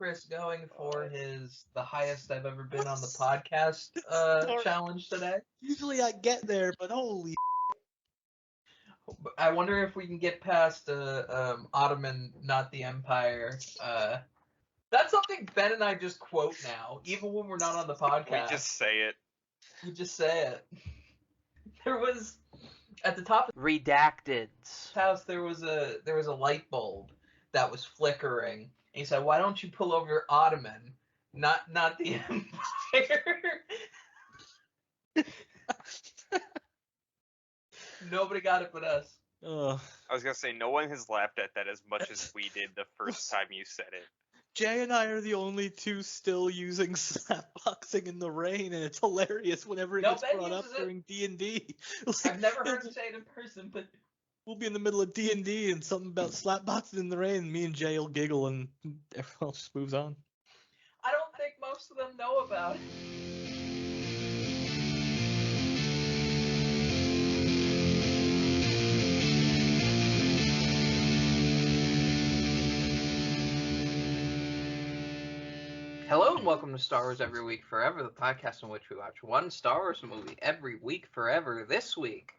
Chris going for the highest I've ever been on the podcast challenge today. Usually I get there, but holy. I wonder if we can get past Ottoman, not the Empire. That's something Ben and I just quote now, even when we're not on the podcast. We just say it. We just say it. There was at the top of Redacted's house there was a light bulb that was flickering. And he said, "Why don't you pull over Ottoman, not the Empire?" Nobody got it but us. I was gonna say no one has laughed at that as much as we did the first time you said it. Jay and I are the only two still using slapboxing in the rain, and it's hilarious whenever it gets brought up during D&D. I've never heard him say it in person, but we'll be in the middle of D&D and something about slapboxing in the rain, and me and Jay will giggle, and everyone else just moves on. I don't think most of them know about it. Hello and welcome to Star Wars Every Week Forever, the podcast in which we watch one Star Wars movie every week forever. This week,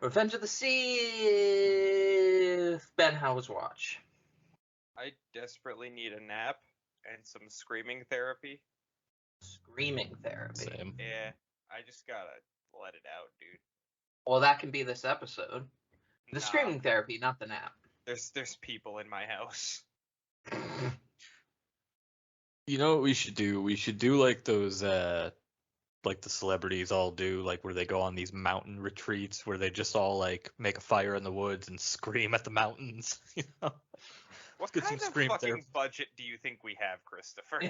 Revenge of the Sith. Ben, how was watch? I desperately need a nap and some screaming therapy. Screaming therapy? Same. Yeah, I just gotta let it out, dude. Well, that can be this episode. The Nah, screaming therapy, not the nap. There's people in my house. You know what we should do? We should do like those, like the celebrities all do, like where they go on these mountain retreats where they just all like make a fire in the woods and scream at the mountains. You know? What Get kind some of scream fucking therapy. budget do you think we have, Christopher?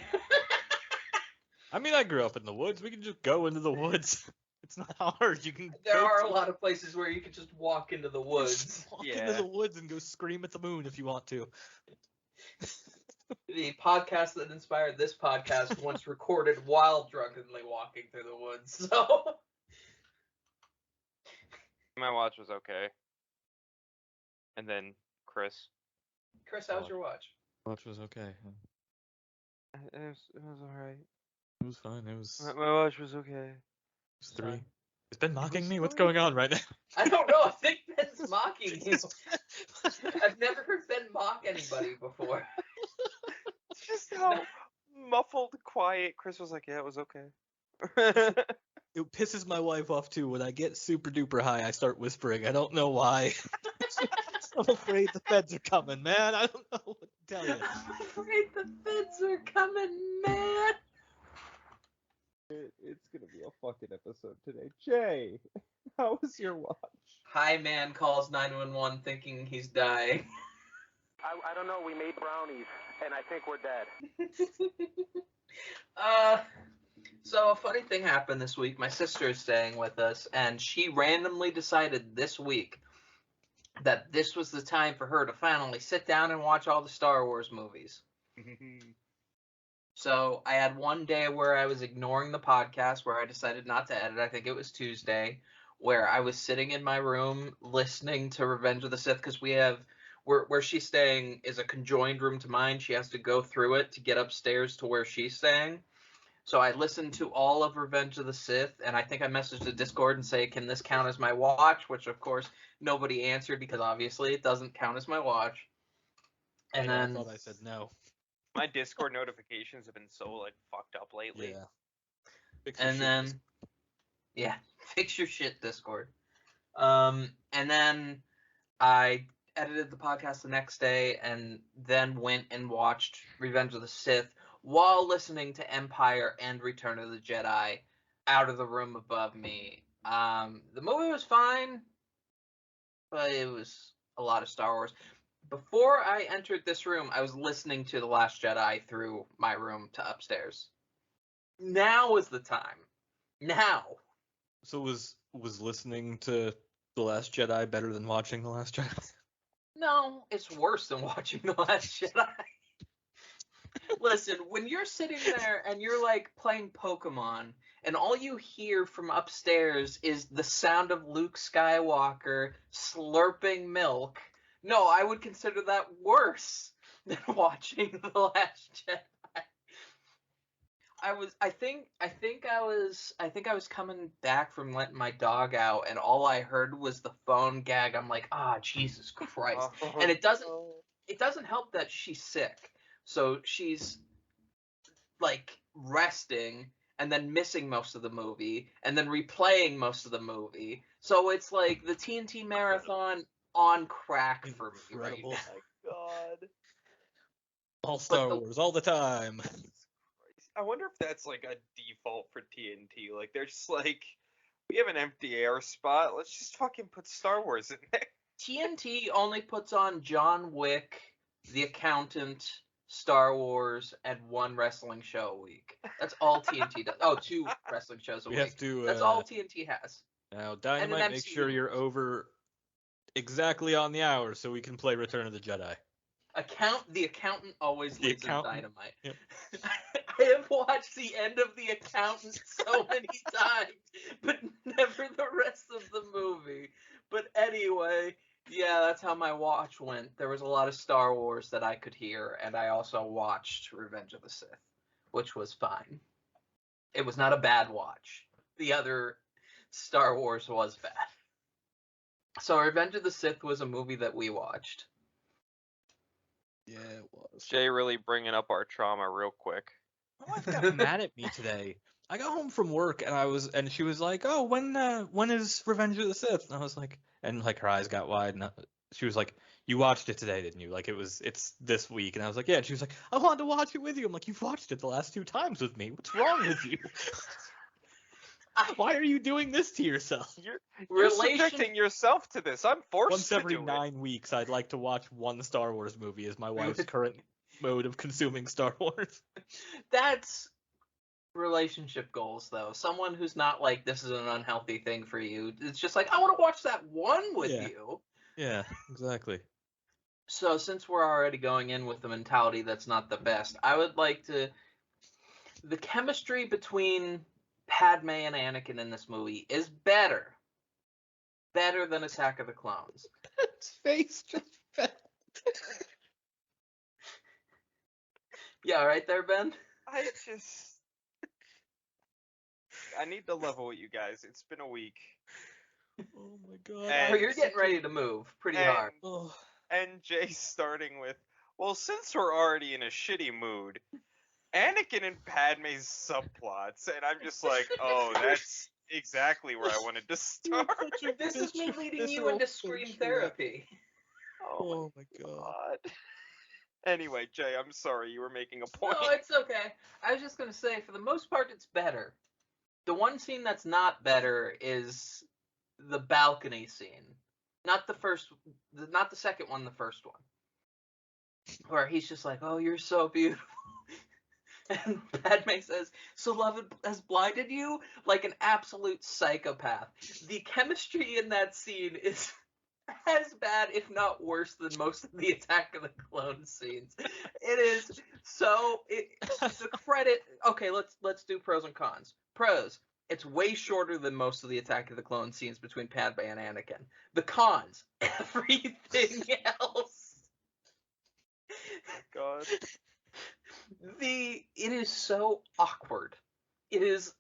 I mean, I grew up in the woods. We can just go into the woods. It's not hard. You can. There go are to- a lot of places where you could just walk into the woods. Walk Yeah. into the woods and go scream at the moon if you want to. The podcast that inspired this podcast once recorded while drunkenly walking through the woods. So My watch was okay. And then Chris. Chris, how's your watch? Watch was okay. It was alright. It was fine. It was, My watch was okay. it was 3. Fine. Is Ben mocking was me? What's fine. going on right now? I don't know. I think Ben's mocking you. I've never heard Ben mock anybody before. It's just how muffled, quiet Chris was like, yeah, it was okay. It pisses my wife off too. When I get super duper high, I start whispering. I don't know why. I'm afraid the feds are coming, man. I don't know what to tell you. I'm afraid the feds are coming, man. It's gonna be a fucking episode today. Jay, how was your watch? High man calls 911 thinking he's dying. I don't know. We made brownies, and I think we're dead. So a funny thing happened this week. My sister is staying with us, and she randomly decided this week that this was the time for her to finally sit down and watch all the Star Wars movies. So I had one day where I was ignoring the podcast, where I decided not to edit. I think it was Tuesday, where I was sitting in my room listening to Revenge of the Sith, because we have where she's staying is a conjoined room to mine. She has to go through it to get upstairs to where she's staying. So I listened to all of Revenge of the Sith, and I think I messaged the Discord and say, can this count as my watch? Which, of course, nobody answered because obviously it doesn't count as my watch. And I then thought I said no. My Discord notifications have been so like fucked up lately. Yeah. Fix your And shit, then, Discord. yeah, fix your shit, Discord. And then I edited the podcast the next day and then went and watched Revenge of the Sith while listening to Empire and Return of the Jedi out of the room above me. The movie was fine, but it was a lot of Star Wars. Before I entered this room, I was listening to The Last Jedi through my room to upstairs. Now is the time. Now. So was listening to The Last Jedi better than watching The Last Jedi? No, it's worse than watching The Last Jedi. Listen, when you're sitting there and you're like playing Pokemon and all you hear from upstairs is the sound of Luke Skywalker slurping milk, no, I would consider that worse than watching The Last Jedi. I think I was coming back from letting my dog out, and all I heard was the phone gag. I'm like, Jesus Christ. And it doesn't help that she's sick. So she's like resting and then missing most of the movie and then replaying most of the movie. So it's like the TNT marathon on crack for me right Incredible. now. Oh my god. All Star the- Wars all the time. I wonder if that's like a default for TNT. Like they're just like, we have an empty air spot. Let's just fucking put Star Wars in there. TNT only puts on John Wick, The Accountant, Star Wars, and one wrestling show a week. That's all TNT does. Oh, 2 wrestling shows a We week. have to. That's all TNT has. Now, Dynamite, make MCU sure you're universe. over exactly on the hour so we can play Return of the Jedi. The Accountant always The leads in Accountant, Dynamite. yep. I have watched the end of The Accountant so many times, but never the rest of the movie. But anyway, yeah, that's how my watch went. There was a lot of Star Wars that I could hear, and I also watched Revenge of the Sith, which was fine. It was not a bad watch. The other Star Wars was bad. So Revenge of the Sith was a movie that we watched. Yeah, it was. Jay really bringing up our trauma real quick. My wife got mad at me today. I got home from work and she was like, "Oh, when is Revenge of the Sith?" And I was like, and like her eyes got wide, and she was like, "You watched it today, didn't you? Like it's this week." And I was like, "Yeah." And she was like, "I wanted to watch it with you." I'm like, "You've watched it the last 2 times with me. What's wrong with you? Why are you doing this to yourself?" You're subjecting yourself to this. I'm forced Once to every do 9 weeks, I'd like to watch one Star Wars movie as my wife's current mode of consuming Star Wars. That's relationship goals, though. Someone who's not like, this is an unhealthy thing for you. It's just like, I want to watch that one with Yeah. you. Yeah, exactly. So since we're already going in with the mentality that's not the best, I would like to... The chemistry between Padme and Anakin in this movie is better. Better than Attack of the Clones. His face just fell. Yeah, right there, Ben? I need to level with you guys. It's been a week. Oh my god. And- Oh, you're getting ready to move pretty hard. Oh. And Jay starting with, well, since we're already in a shitty mood, Anakin and Padme's subplots, and I'm just like, oh, that's exactly where I wanted to start. This is me leading you into Scream therapy. Oh my god. Anyway, Jay, I'm sorry, you were making a point. No, it's okay. I was just gonna say, for the most part, it's better. The one scene that's not better is the balcony scene. Not the second one, the first one. Where he's just like, oh, you're so beautiful. And Padme says, so love has blinded you? Like an absolute psychopath. The chemistry in that scene is as bad, if not worse, than most of the Attack of the Clones scenes. It is so... the credit... Okay, let's do pros and cons. Pros. It's way shorter than most of the Attack of the Clones scenes between Padme and Anakin. The cons. Everything else. God. It is so awkward. It is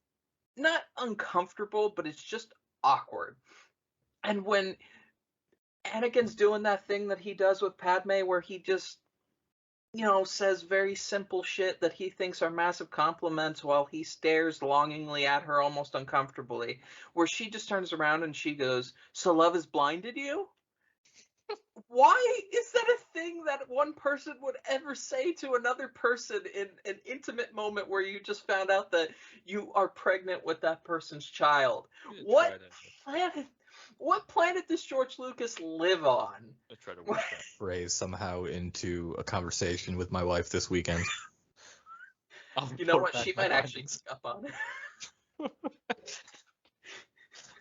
not uncomfortable, but it's just awkward. And when Anakin's doing that thing that he does with Padme where he just, says very simple shit that he thinks are massive compliments while he stares longingly at her almost uncomfortably, where she just turns around and she goes, so love has blinded you? Why is that a thing that one person would ever say to another person in an intimate moment where you just found out that you are pregnant with that person's child? What planet does George Lucas live on? I try to work that phrase somehow into a conversation with my wife this weekend. You know what? She might actually pick up on it.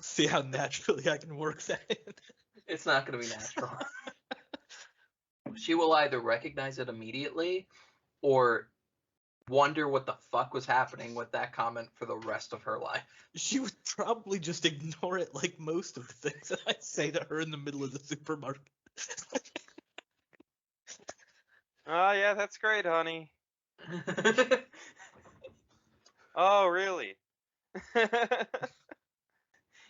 See how naturally I can work that in. It's not going to be natural. She will either recognize it immediately or wonder what the fuck was happening with that comment for the rest of her life. She would probably just ignore it like most of the things that I say to her in the middle of the supermarket. Oh, yeah, that's great, honey. Oh, really?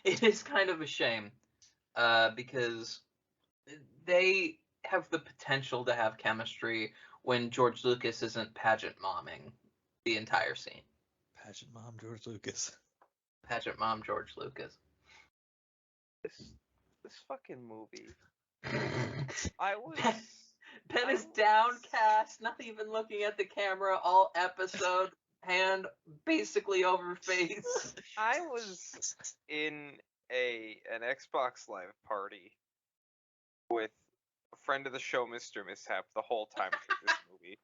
It is kind of a shame, because they have the potential to have chemistry when George Lucas isn't pageant momming the entire scene. Pageant mom George Lucas. Pageant mom George Lucas. This fucking movie. I was. Ben is downcast, not even looking at the camera all episode, hand basically over face. I was in an Xbox Live party with a friend of the show, Mr. Mishap, the whole time through this movie,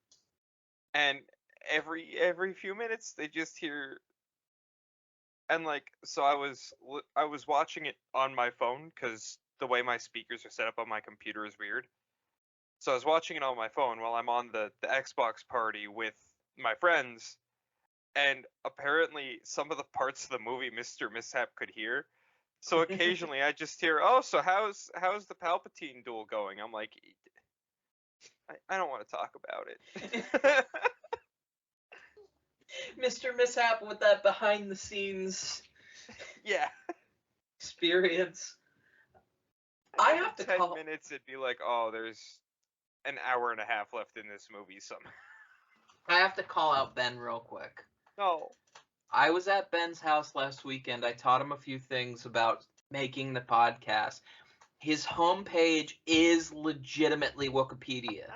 and every few minutes they just hear, and like, so I was watching it on my phone because the way my speakers are set up on my computer is weird. So I was watching it on my phone while I'm on the Xbox party with my friends, and apparently some of the parts of the movie Mr. Mishap could hear. So occasionally I just hear, "Oh, so how's the Palpatine duel going?" I'm like, I don't want to talk about it. Mr. Mishap with that behind the scenes Yeah. experience. I have to 10 call. minutes it'd be like, "Oh, there's an hour and a half left in this movie somehow." I have to call out Ben real quick. No. I was at Ben's house last weekend. I taught him a few things about making the podcast. His homepage is legitimately Wikipedia.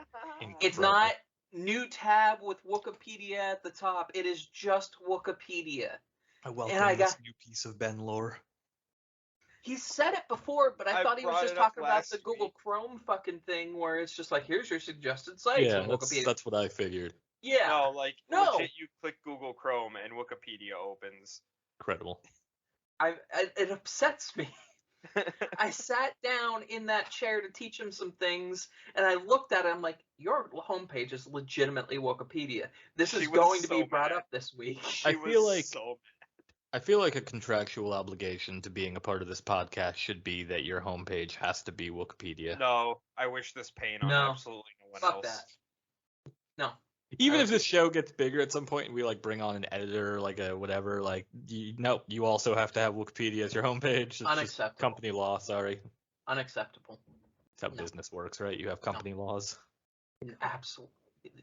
It's not new tab with Wikipedia at the top. It is just Wikipedia. I welcome And I this got- new piece of Ben lore. He said it before, but I thought he was brought just it up talking about last the Google week. Chrome fucking thing where it's just like, here's your suggested sites Yeah, on Wikipedia. that's what I figured. Yeah. No, like No. legit, you click Google Chrome and Wikipedia opens. Incredible. It upsets me. I sat down in that chair to teach him some things, and I looked at it. I'm like, your homepage is legitimately Wikipedia. This She is was going to be so brought mad. up this week. She I was feel like- so I feel like a contractual obligation to being a part of this podcast should be that your homepage has to be Wikipedia. No, I wish this pain on No. absolutely no one Fuck else. that. No. Even I if would this show gets bigger at some point and we like bring on an editor, like a whatever, like you also have to have Wikipedia as your homepage. It's just Unacceptable. company law, sorry. Unacceptable. That's how business works, right? You have company laws. Absolutely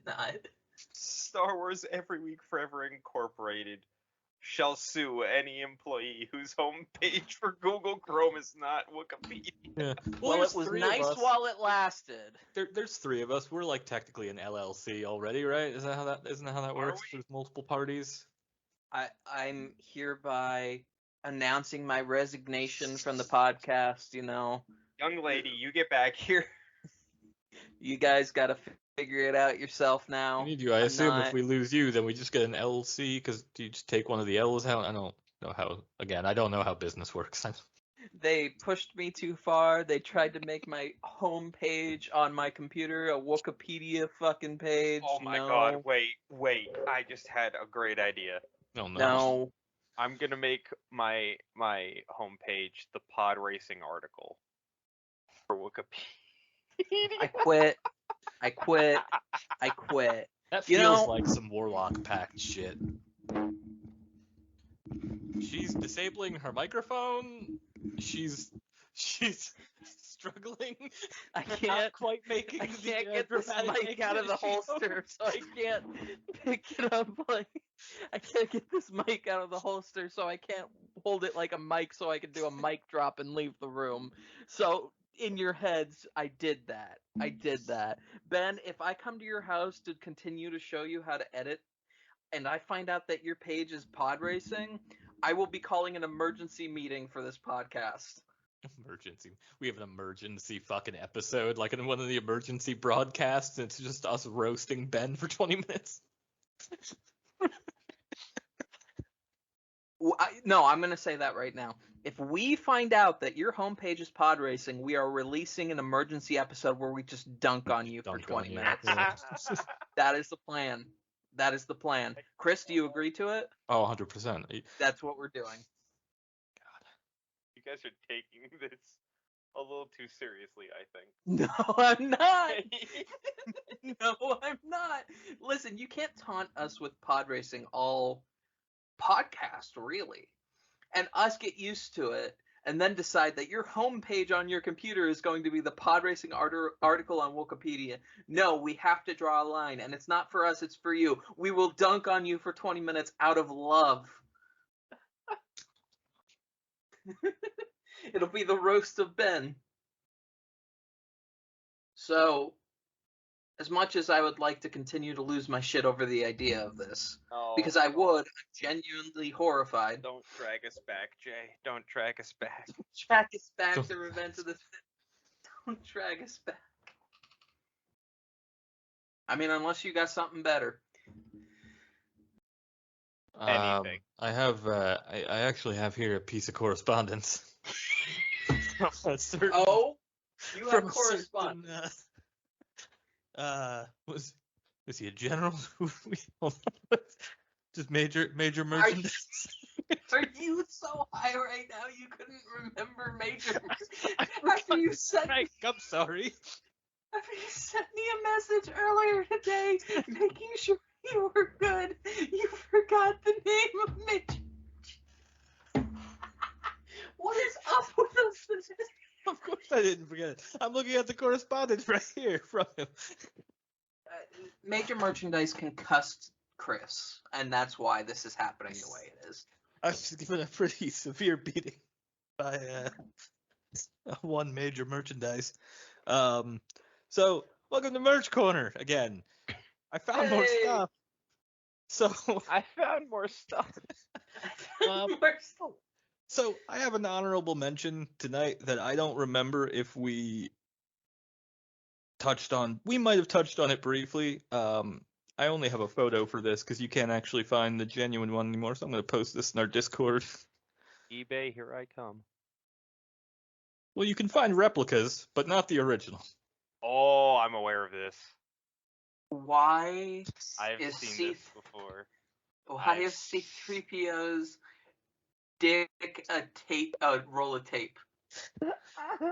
not. Star Wars Every Week Forever Incorporated shall sue any employee whose homepage for Google Chrome is not Wikipedia. Yeah. Well, there's it was three of nice us. while it lasted. There's three of us. We're like technically an LLC already, right? Isn't that how that works? we? There's multiple parties. I'm hereby announcing my resignation from the podcast. You know, Young lady, you get back here. you guys got to figure it out yourself now. We need you. I I'm assume not- if we lose you, then we just get an LLC because you just take one of the L's out. I don't know how. Again, I don't know how business works. They pushed me too far. They tried to make my homepage on my computer a Wikipedia fucking page. Oh my no. god, wait. I just had a great idea. No, no. No. I'm gonna make my homepage the pod racing article for Wikipedia. I quit. I quit. I quit. That You feels know- like some Warlock Pact shit. She's disabling her microphone. She's struggling. I Not can't. quite making I the, can't get this dramatic mic out of the exit she holster, so I can't pick it up like. I can't get this mic out of the holster, so I can't hold it like a mic, so I can do a mic drop and leave the room. So in your heads, I did that. I did that. Ben, if I come to your house to continue to show you how to edit, and I find out that your page is pod racing, I will be calling an emergency meeting for this podcast. Emergency. We have an emergency fucking episode, like in one of the emergency broadcasts. And it's just us roasting Ben for 20 minutes. No, I'm going to say that right now. If we find out that your homepage is pod racing, we are releasing an emergency episode where we just dunk on you for Dunk 20 on you. minutes. Yeah. That is the plan. That is the plan. Chris, do you agree to it? Oh, 100%. That's what we're doing. You guys are taking this a little too seriously, I think. No, I'm not. No, I'm not. Listen, you can't taunt us with pod racing all podcast, really. And us get used to it, and then decide that your homepage on your computer is going to be the pod racing article on Wikipedia. No, we have to draw a line, and it's not for us, it's for you. We will dunk on you for 20 minutes out of love. It'll be the roast of Ben. So, as much as I would like to continue to lose my shit over the idea of this, Oh, because I would, I'm genuinely horrified. don't drag us back, Jay. Don't drag us back. Drag us back to Revenge of the Sith. Don't drag us back. I mean, unless you got something better. Anything. I have. I actually have here a piece of correspondence. From a certain, Oh, you have from a correspondence. certain, was he a general? Just major merchandise. Are you so high right now you couldn't remember Major? After you sent me, I'm sorry. after you sent me a message earlier today, making sure you were good, you forgot the name of Major. What is up with us today? Of course I didn't forget it. I'm looking at the correspondence right here from him. Major Merchandise concussed Chris, and that's why this is happening the way it is. I was given a pretty severe beating by one major merchandise. So welcome to Merch Corner again. I found more Hey! stuff. So I found more stuff. So I have an honorable mention tonight that I don't remember if we touched on. We might have touched on it briefly. I only have a photo for this because you can't actually find the genuine one anymore, so I'm going to post this in our Discord. eBay, here I come. Well, you can find replicas, but not the original. Oh, I'm aware of this. Why I've is seen this before. Why is C-3PO's dick a roll of tape?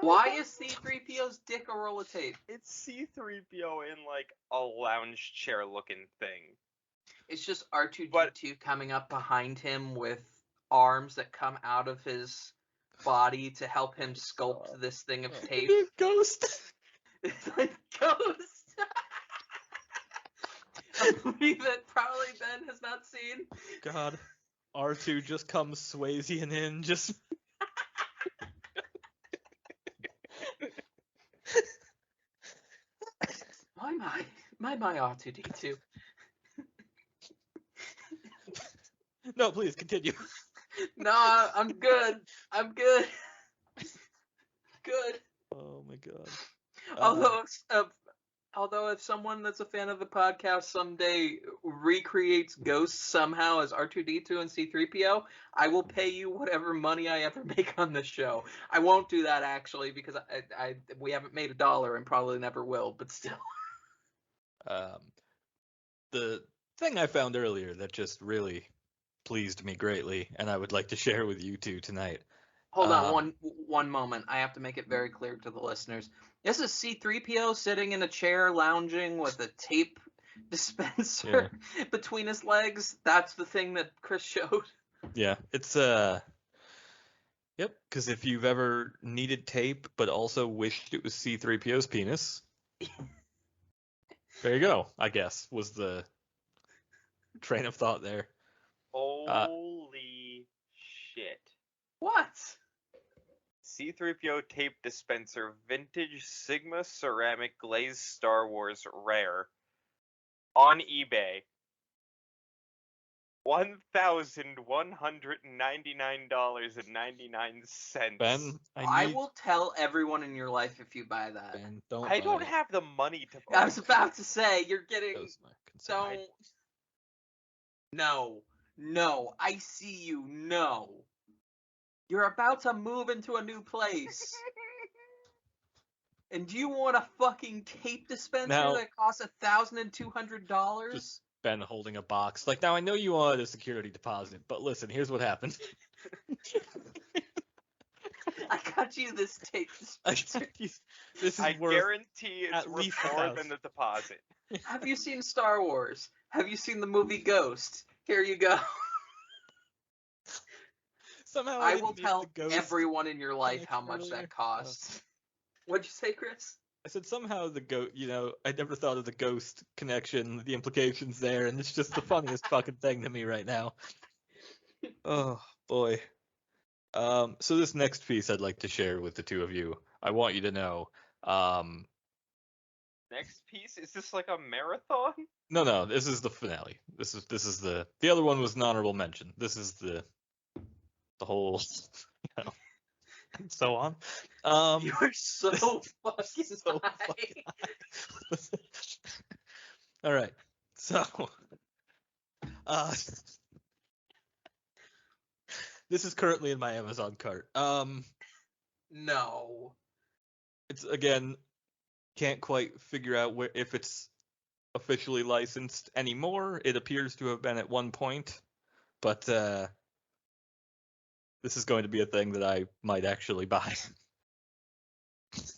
Why is C-3PO's dick a roll of tape? It's C-3PO in like a lounge chair looking thing. It's just R2-D2 coming up behind him with arms that come out of his body to help him sculpt this thing of tape. Ghost. It's like Ghost. A movie that probably Ben has not seen. God, R2 just comes Swayzeing in, just. My R2-D2. No, please continue. No, I'm good. I'm good. Good. Oh my God. Although if someone that's a fan of the podcast someday recreates Ghost somehow as R2-D2 and C-3PO, I will pay you whatever money I ever make on the show. I won't do that actually because we haven't made $1 and probably never will, but still. The thing I found earlier that just really pleased me greatly, and I would like to share with you two tonight. Hold on one moment. I have to make it very clear to the listeners. This is C-3PO sitting in a chair lounging with a tape dispenser between his legs. That's the thing that Chris showed. Yeah, it's yep, because if you've ever needed tape but also wished it was C-3PO's penis, there you go, I guess, was the train of thought there. Holy shit. What? C-3PO tape dispenser, vintage Sigma ceramic glazed Star Wars rare. On eBay. $1,199.99. Ben, I will tell everyone in your life if you buy that. Ben, don't I buy don't it. have the money to buy I was about to say, you're getting... That was my concern. Don't... No, I see you, no. You're about to move into a new place. And do you want a fucking tape dispenser Now- that costs $1,200? Just Ben holding a box. Like, now I know you wanted a security deposit, but listen, here's what happened. I got got you this tape I dispenser. got you. This is I worth guarantee it's at worth least more $1,000. than the deposit. Have you seen Star Wars? Have you seen the movie Ghost? Here you go. Somehow I didn't will need tell the ghost everyone in your life how connection much earlier. that costs. What'd you say, Chris? I said somehow the ghost, I never thought of the ghost connection, the implications there, and it's just the funniest fucking thing to me right now. Oh boy. So this next piece I'd like to share with the two of you. I want you to know. Next piece, is this like a marathon? No, this is the finale. This is the other one was an honorable mention. This is the whole, and so on. You are so fucking so high. fucking high. All right. So, this is currently in my Amazon cart. No. It's again can't quite figure out if it's officially licensed anymore. It appears to have been at one point, but this is going to be a thing that I might actually buy.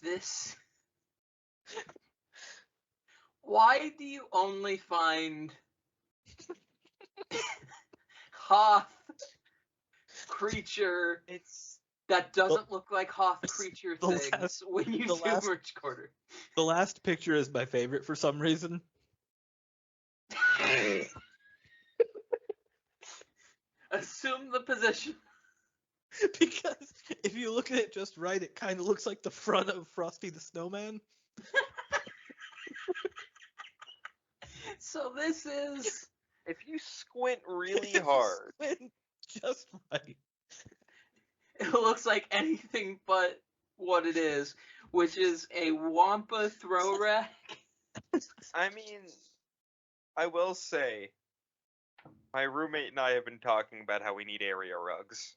This. Why do you only find Hoth creature It's that doesn't look like Hoth creature the things last- when you the do last- merch quarter? The last picture is my favorite for some reason. Assume the position. Because if you look at it just right, it kind of looks like the front of Frosty the Snowman. So this is. if you squint really hard. Just right. It looks like anything but what it is, which is a Wampa throw rack. I mean, I will say, my roommate and I have been talking about how we need area rugs.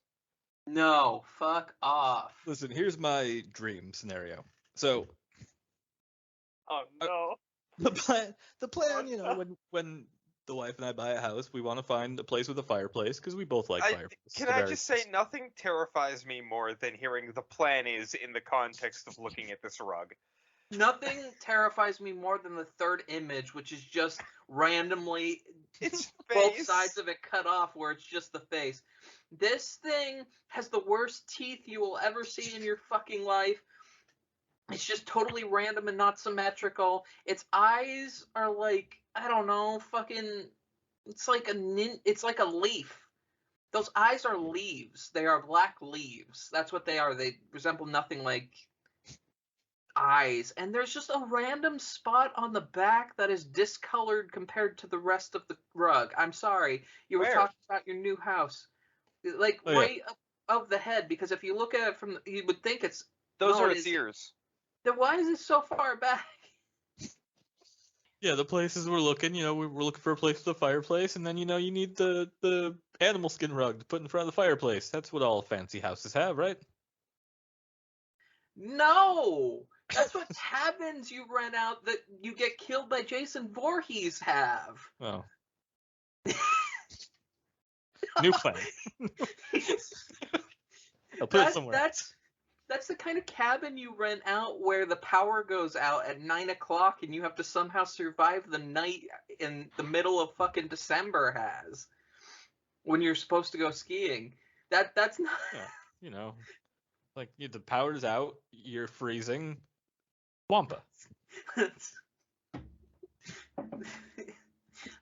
No, fuck off. Listen, here's my dream scenario. So Oh no. the plan, when the wife and I buy a house, we want to find a place with a fireplace because we both like fireplaces. Can I just say, nothing terrifies me more than hearing the plan is in the context of looking at this rug. Nothing terrifies me more than the third image, which is just randomly It's both face. sides of it cut off where it's just the face. This thing has the worst teeth you will ever see in your fucking life. It's just totally random and not symmetrical. Its eyes are like, I don't know, fucking. It's like a leaf. Those eyes are leaves. They are black leaves. That's what they are. They resemble nothing like eyes. And there's just a random spot on the back that is discolored compared to the rest of the rug. I'm sorry. You were Where? talking about your new house. Like, Oh, yeah. right up of the head, because if you look at it from, you would think it's. Those no, are it its isn't. ears. Then why is it so far back? Yeah, the places we're looking, we're looking for a place with a fireplace, and then you need the animal skin rug to put in front of the fireplace. That's what all fancy houses have, right? No! That's what cabins you rent out that you get killed by Jason Voorhees have. Oh. New plan. I'll put it somewhere. That's the kind of cabin you rent out where the power goes out at 9 o'clock and you have to somehow survive the night in the middle of fucking December has. When you're supposed to go skiing. That's not... Yeah, like the power's out, you're freezing. Wampa.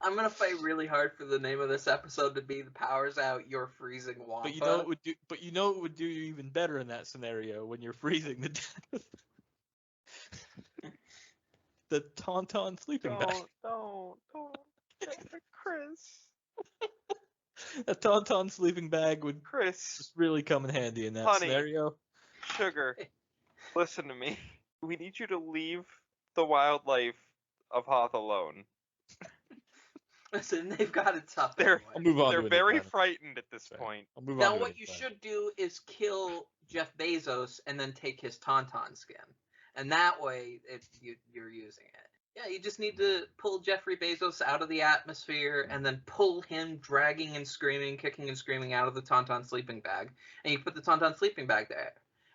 I'm gonna fight really hard for the name of this episode to be "The Power's Out, You're Freezing Wampa." But it would do you even better in that scenario when you're freezing to death. The Tauntaun sleeping bag. Don't. Chris. A Tauntaun sleeping bag would Chris. just really come in handy in that Honey. scenario. Sugar. Listen to me. We need you to leave the wildlife of Hoth alone. Listen, they've got it tough. They're- anyway. I'll move on. They're to a new very planet. frightened at this Sorry. point. I'll move on. Now, to a what new you planet. should do is kill Jeff Bezos and then take his Tauntaun skin, and that way you're using it. Yeah, you just need to pull Jeffrey Bezos out of the atmosphere and then pull him dragging and screaming, kicking and screaming out of the Tauntaun sleeping bag, and you put the Tauntaun sleeping bag there.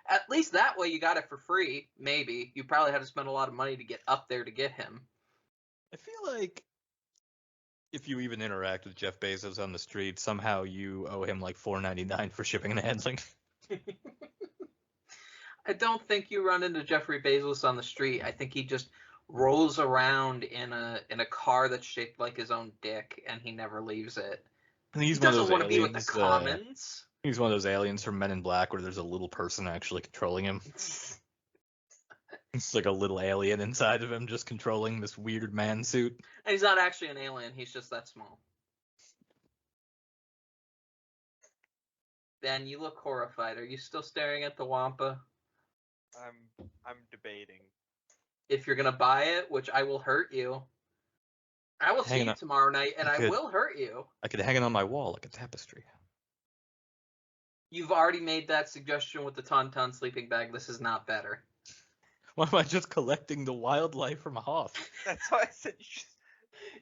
At least that way you got it for free, maybe. You probably had to spend a lot of money to get up there to get him. I feel like if you even interact with Jeff Bezos on the street, somehow you owe him like $4.99 for shipping and handling. I don't think you run into Jeffrey Bezos on the street. I think he just rolls around in a car that's shaped like his own dick, and he never leaves it. And he's He one of doesn't those want to be with the aliens. commons. He's one of those aliens from Men in Black where there's a little person actually controlling him. It's like a little alien inside of him just controlling this weird man suit. And he's not actually an alien. He's just that small. Ben, you look horrified. Are you still staring at the Wampa? I'm debating. If you're gonna buy it, which I will hurt you. I will see you tomorrow night, and I will hurt you. I could hang it on my wall like a tapestry. You've already made that suggestion with the Tauntaun sleeping bag. This is not better. Why am I just collecting the wildlife from Hoth? That's why I said you should...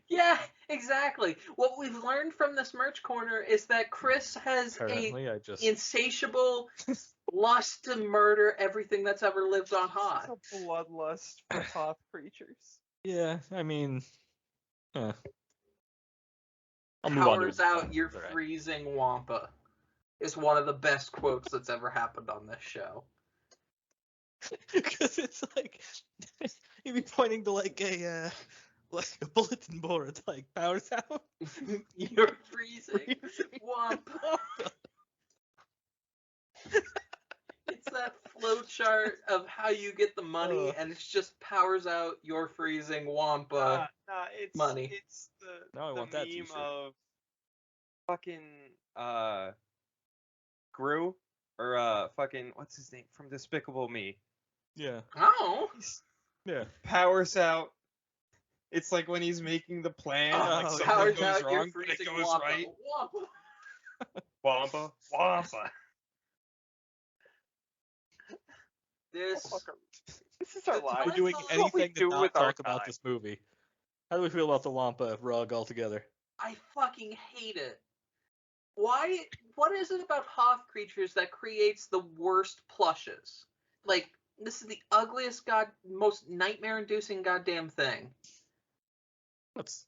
Yeah, exactly. What we've learned from this merch corner is that Chris has insatiable lust to murder everything that's ever lived on Hoth. It's a bloodlust for Hoth creatures. Yeah, I mean... I'll move on to Powers out your freezing Wampa is one of the best quotes that's ever happened on this show. Because it's like you'd be pointing to like a bulletin board, like powers out. You're freezing Wampa. It's that flow chart of how you get the money, and it's just powers out your freezing Wampa it's money. It's the I want that meme t-shirt. of fucking Gru or fucking what's his name from Despicable Me. Yeah. Oh. Yeah. Powers out. It's like when he's making the plan, like something powers goes out your wrong, but it freezing goes Wampa. right. Wampa. Wampa. This is our life. We're doing That's anything to not with our talk about time. this movie. How do we feel about the Wampa rug altogether? I fucking hate it. Why? What is it about Hoth creatures that creates the worst plushes? Like, this is the ugliest, most nightmare-inducing goddamn thing. That's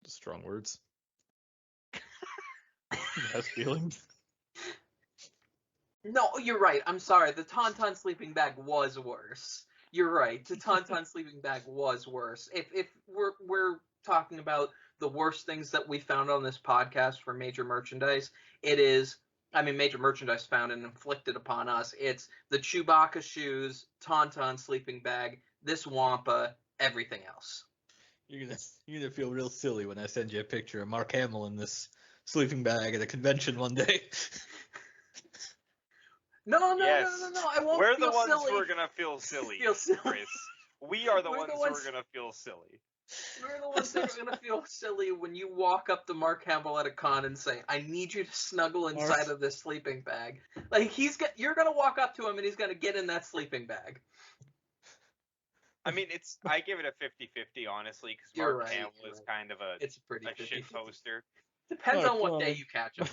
strong words. Has feelings. No, you're right. I'm sorry. The Tauntaun sleeping bag was worse. You're right. The Tauntaun sleeping bag was worse. If we're talking about the worst things that we found on this podcast for major merchandise, it is, major merchandise found and inflicted upon us. It's the Chewbacca shoes, Tauntaun sleeping bag, this Wampa, everything else. You're gonna feel real silly when I send you a picture of Mark Hamill in this sleeping bag at a convention one day. No, I won't. We're feel the ones silly. who are gonna feel silly. Feel silly. Chris. We are the We're ones the who ones- are gonna feel silly. We're the ones that are gonna feel silly when you walk up to Mark Hamill at a con and say, "I need you to snuggle inside of this sleeping bag." Like you're gonna walk up to him and he's gonna get in that sleeping bag. I mean, I give it a 50-50, honestly, because You're Mark right, Hamill you're is right. kind of a It's pretty shit 50-50. poster. Depends Mark, on what come day on. you catch him.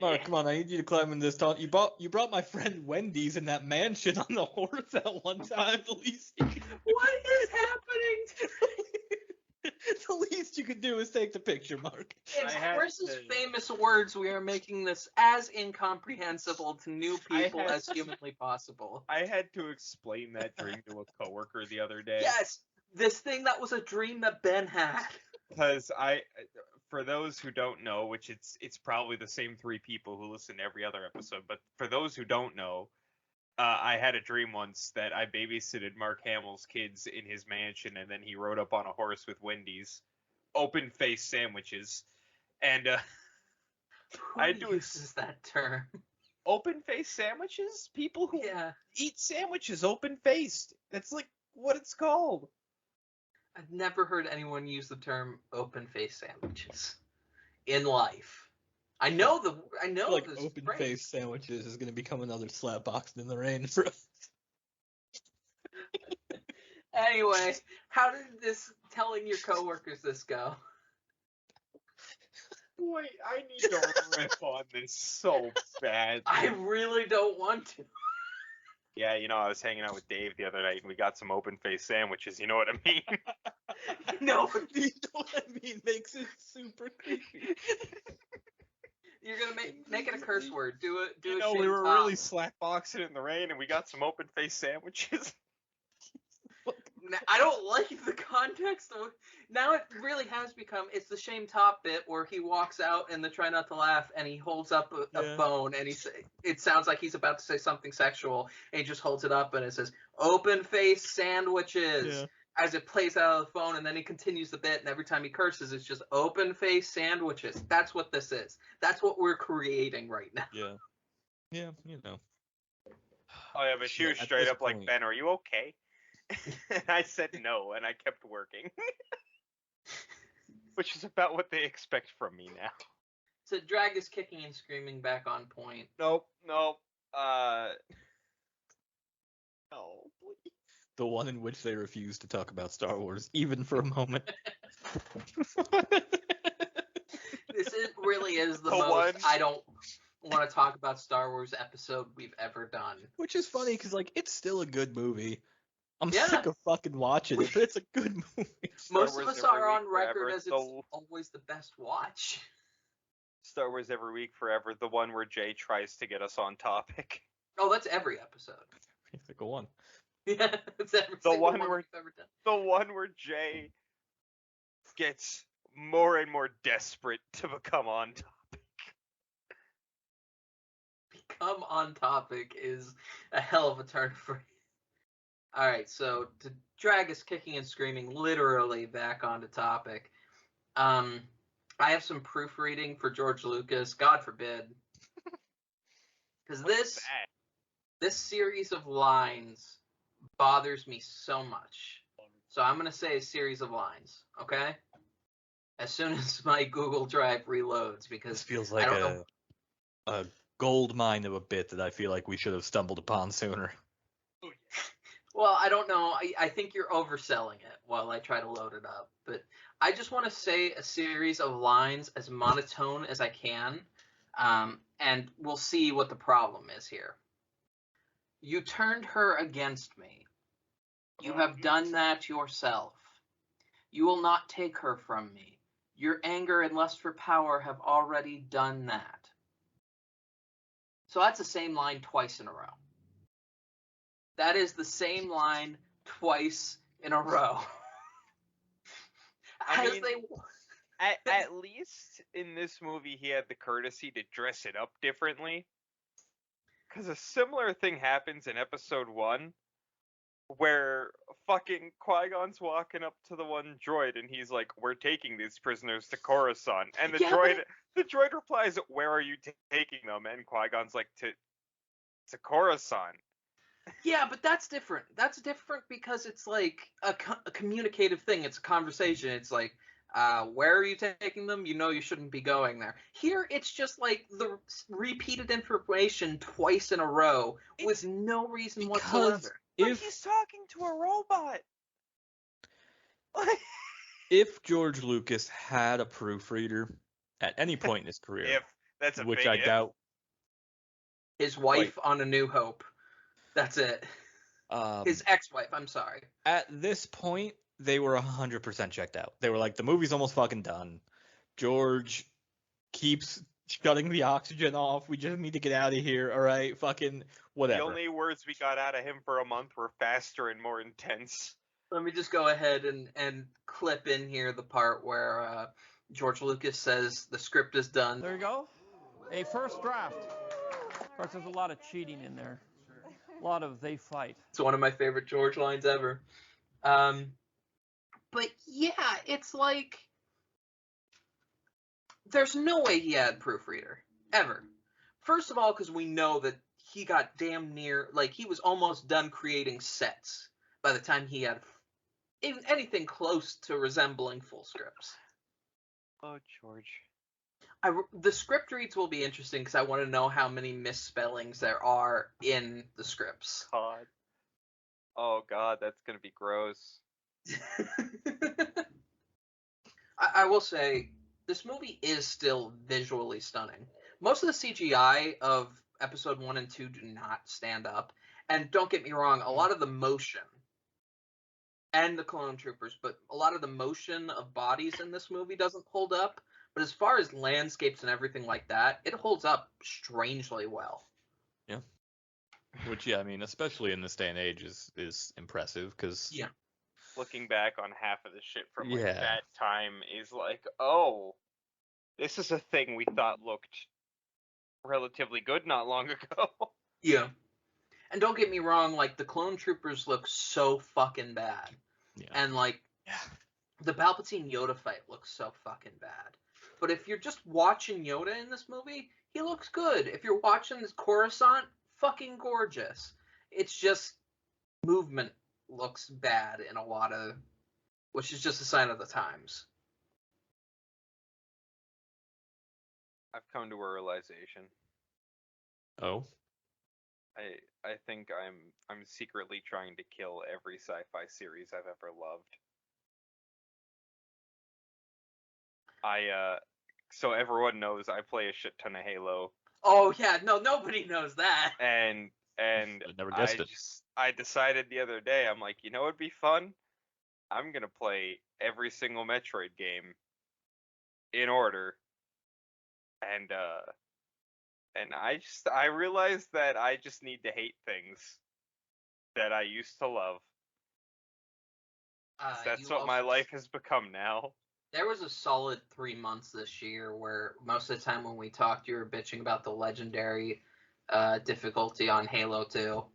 Mark, come on, I need you to climb in this tall. You brought my friend Wendy's in that mansion on the horse at one time. The least you can What is happening? the least you could do is take the picture, Mark. In I had Chris's to- famous words, we are making this as incomprehensible to new people had- as humanly possible. I had to explain that dream to a coworker the other day. Yes, this thing that was a dream that Ben had. Because for those who don't know, which it's probably the same 3 people who listen to every other episode, but for those who don't know, I had a dream once that I babysitted Mark Hamill's kids in his mansion, and then he rode up on a horse with Wendy's open-faced sandwiches, and Who uses that term? open-faced sandwiches? People who Yeah, eat sandwiches open-faced. That's like what it's called. I've never heard anyone use the term open-faced sandwiches in life. I know Like this open phrase. faced sandwiches is gonna become another slap boxed in the rain for us. Anyway, how did this telling your coworkers this go? Wait, I need to riff on this so bad. I really don't want to. Yeah, I was hanging out with Dave the other night and we got some open-faced sandwiches. You know what I mean? No, You know what I mean? Makes it super creepy. you're gonna make it a curse word. Do it. Do You a know, shame we were top. really slackboxing in the rain and we got some open-faced sandwiches. I don't like the context of now. It really has become it's the shame top bit where he walks out in the try not to laugh and he holds up a Yeah. phone and it sounds like he's about to say something sexual and he just holds it up and it says open face sandwiches Yeah. as it plays out of the phone and then he continues the bit and every time he curses it's just open face sandwiches. That's what this is. That's what we're creating right now. Yeah. Yeah, Oh yeah, but she was At straight this up like, point- Ben, are you okay? And I said no, and I kept working. Which is about what they expect from me now. So drag is kicking and screaming back on point. Nope. No, please. The one in which they refuse to talk about Star Wars, even for a moment. Really is the The most one- I don't want to talk about Star Wars episode we've ever done. Which is funny, because, like, it's still a good movie. I'm Yeah. sick of fucking watching it, but it's a good movie. Most Wars of us every are on week record forever, as it's always the best watch. Star Wars every week forever, the one where Jay tries to get us on topic. Oh, that's every episode. Go on. Yeah, it's every The single one one where- we've ever done. The one where Jay gets more and more desperate to become on topic. Become on topic is a hell of a turn for you. Alright, so to drag us kicking and screaming literally back onto topic. I have some proofreading for George Lucas, God forbid. Because this series of lines bothers me so much. So I'm going to say a series of lines, okay? As soon as my Google Drive reloads, This because feels I like don't know. a gold mine of a bit that I feel like we should have stumbled upon sooner. Well, I don't know. I think you're overselling it while I try to load it up. But I just want to say a series of lines as monotone as I can, and we'll see what the problem is here. You turned her against me. You have done that yourself. You will not take her from me. Your anger and lust for power have already done that. So that's the same line twice in a row. That is the same line twice in a row. I As mean- they At least in this movie, he had the courtesy to dress it up differently. Because a similar thing happens in episode 1, where fucking Qui-Gon's walking up to the one droid and he's like, "We're taking these prisoners to Coruscant," and the Yeah, droid replies, "Where are you taking them?" And Qui-Gon's like, "To Coruscant." Yeah, but that's different. That's different because it's like a communicative thing. It's a conversation. It's like, where are you taking them? You know you shouldn't be going there. Here, it's just like the repeated information twice in a row with no reason whatsoever. But he's talking to a robot. If George Lucas had a proofreader at any point in his career, If that's a which big I if. doubt, His wife on A New Hope. That's it. His ex-wife, I'm sorry. at this point, they were 100% checked out. They were like, the movie's almost fucking done. George keeps shutting the oxygen off. We just need to get out of here. All right, fucking whatever. The only words we got out of him for a month were faster and more intense. Let me just go ahead and clip in here the part where George Lucas says the script is done. There you go. A first draft. Of course, there's a lot of cheating in there. A lot of they fight. It's one of my favorite George lines ever. But yeah, it's like there's no way he had proofreader ever. First of all, because we know that he got damn near like he was almost done creating sets by the time he had anything close to resembling full scripts. Oh, George. The script reads will be interesting because I want to know how many misspellings there are in the scripts. God. Oh, God, that's going to be gross. I will say, this movie is still visually stunning. Most of the CGI of episode 1 and 2 do not stand up, And don't get me wrong, a lot of the motion and the clone troopers, but a lot of the motion of bodies in this movie doesn't hold up. But as far as landscapes and everything like that, it holds up strangely well. Yeah. Which, yeah, I mean, especially in this day and age is impressive because Yeah. Looking back on half of the shit from like Yeah. that time is like, oh, this is a thing we thought looked relatively good not long ago. Yeah. And don't get me wrong, like, the clone troopers look so fucking bad. Yeah. And, like, Yeah. the Palpatine Yoda fight looks so fucking bad. But if you're just watching Yoda in this movie, he looks good. If you're watching this Coruscant, fucking gorgeous. It's just movement looks bad in a lot of, which is just a sign of the times. I've come to a realization. Oh. I think I'm secretly trying to kill every sci-fi series I've ever loved. So everyone knows I play a shit ton of Halo, Oh yeah, no, nobody knows that. and I never guessed it. I decided the other day, I'm like, you know what'd be fun? I'm gonna play every single Metroid game in order, and I realized that I just need to hate things that I used to love. 'Cause that's what my life has become now. There was a solid 3 months this year where most of the time when we talked, you were bitching about the legendary difficulty on Halo 2.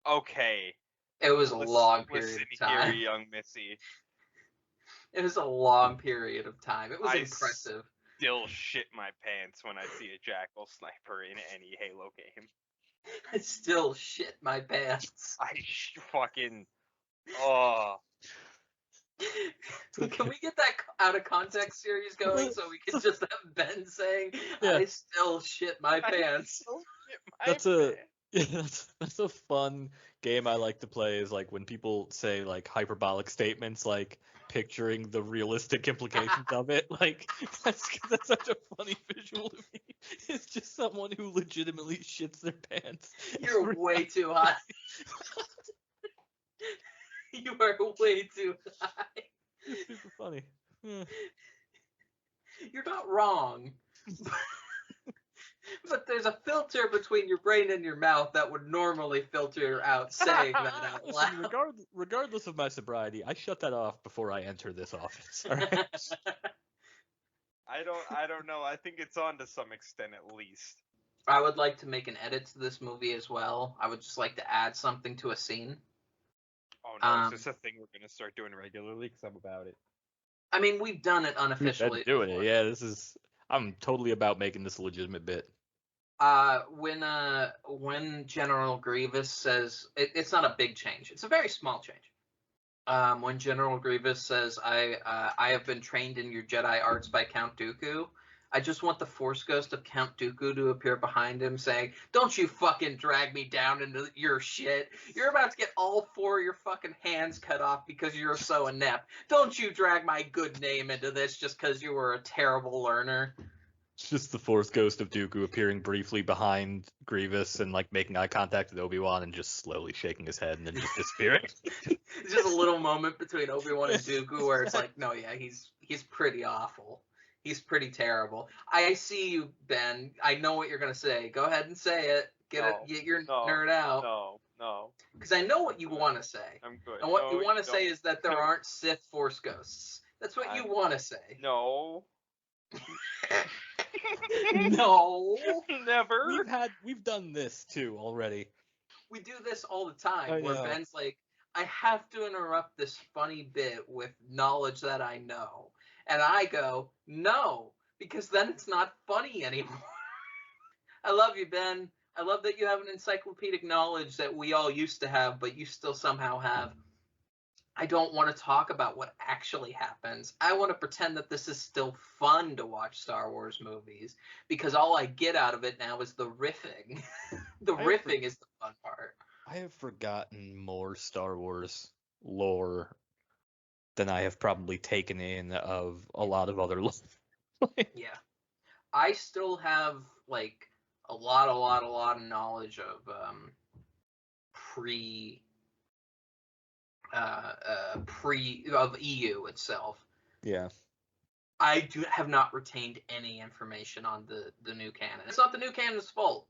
Okay. It was a long period Listen of here, time. young Missy. It was a long period of time. It was I impressive. Still shit my pants when I see a Jackal sniper in any Halo game. I still shit my pants. Fucking. Oh. Can we get that out of context series going so we can just have Ben saying, I still shit my pants? That's a fun game I like to play, is like when people say like hyperbolic statements, like picturing the realistic implications of it. Like that's such a funny visual to me. It's just someone who legitimately shits their pants. You're way too high. You are way too high. It's super funny. Yeah. You're not wrong. But there's a filter between your brain and your mouth that would normally filter out saying that out Listen, loud. regardless of my sobriety, I shut that off before I enter this office. All right? I don't know. I think it's on to some extent at least. I would like to make an edit to this movie as well. I would just like to add something to a scene. Oh no, is this a thing we're gonna start doing regularly? Because I'm about it. I mean, we've done it unofficially. We've been doing it. Yeah, I'm totally about making this a legitimate bit. When General Grievous says, it's not a big change. It's a very small change. When General Grievous says, I have been trained in your Jedi arts by Count Dooku, I just want the Force Ghost of Count Dooku to appear behind him saying, don't you fucking drag me down into your shit. You're about to get all 4 of your fucking hands cut off because you're so inept. Don't you drag my good name into this just because you were a terrible learner. It's just the Force Ghost of Dooku appearing briefly behind Grievous and like making eye contact with Obi-Wan and just slowly shaking his head and then just disappearing. It's just a little moment between Obi-Wan and Dooku where it's like, no, yeah, he's pretty awful. He's pretty terrible. I see you, Ben. I know what you're gonna say. Go ahead and say it. Get your nerd out. No. Because I know what you want to say. I'm good. And what you want to say is that there aren't Sith Force ghosts. That's what you want to say. No. No. Never. We've done this too already. We do this all the time where Ben's like, I have to interrupt this funny bit with knowledge that I know. And I go, no, because then it's not funny anymore. I love you, Ben. I love that you have an encyclopedic knowledge that we all used to have, but you still somehow have. I don't want to talk about what actually happens. I want to pretend that this is still fun to watch Star Wars movies, because all I get out of it now is the riffing. Riffing is the fun part. I have forgotten more Star Wars lore than I have probably taken in of a lot of other lore. Yeah. I still have like a lot of knowledge of of EU itself. Yeah. I have not retained any information on the new canon. It's not the new canon's fault.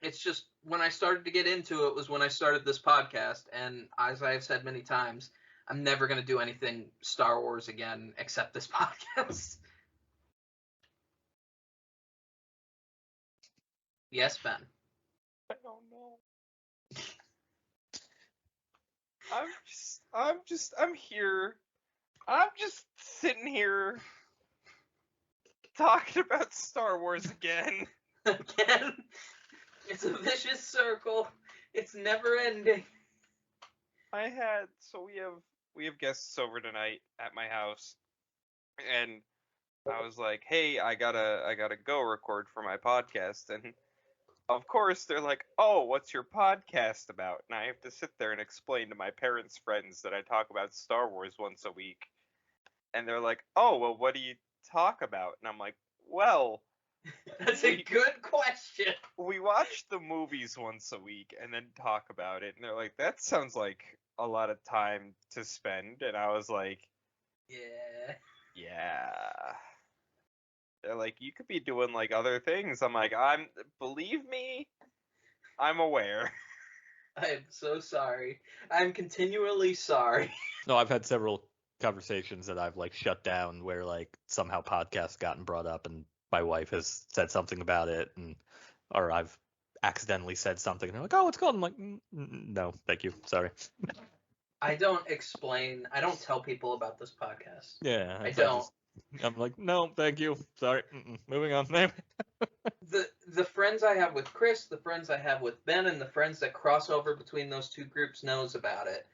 It's just when I started to get into it was when I started this podcast, and as I have said many times, I'm never going to do anything Star Wars again except this podcast. Yes, Ben. I don't know. I'm here. I'm just sitting here talking about Star Wars again. Again, it's a vicious circle. It's never ending. We have guests over tonight at my house, and I was like, hey, I gotta go record for my podcast, and of course they're like, oh, what's your podcast about? And I have to sit there and explain to my parents' friends that I talk about Star Wars once a week, and they're like, oh, well, what do you talk about? And I'm like, well, That's a good question. we watch the movies once a week and then talk about it. And they're like, that sounds like a lot of time to spend. And I was like, yeah. They're like, you could be doing like other things. I'm like, believe me, I'm aware. I am so sorry. I'm continually sorry. No, I've had several conversations that I've like shut down where like somehow podcasts gotten brought up and my wife has said something about it, or I've accidentally said something and they're like, oh, it's called. I'm like, no, thank you, sorry. I don't tell people about this podcast. Yeah, I don't. I'm like, no, thank you, sorry. Moving on. The friends I have with Chris, the friends I have with Ben, and the friends that cross over between those two groups knows about it.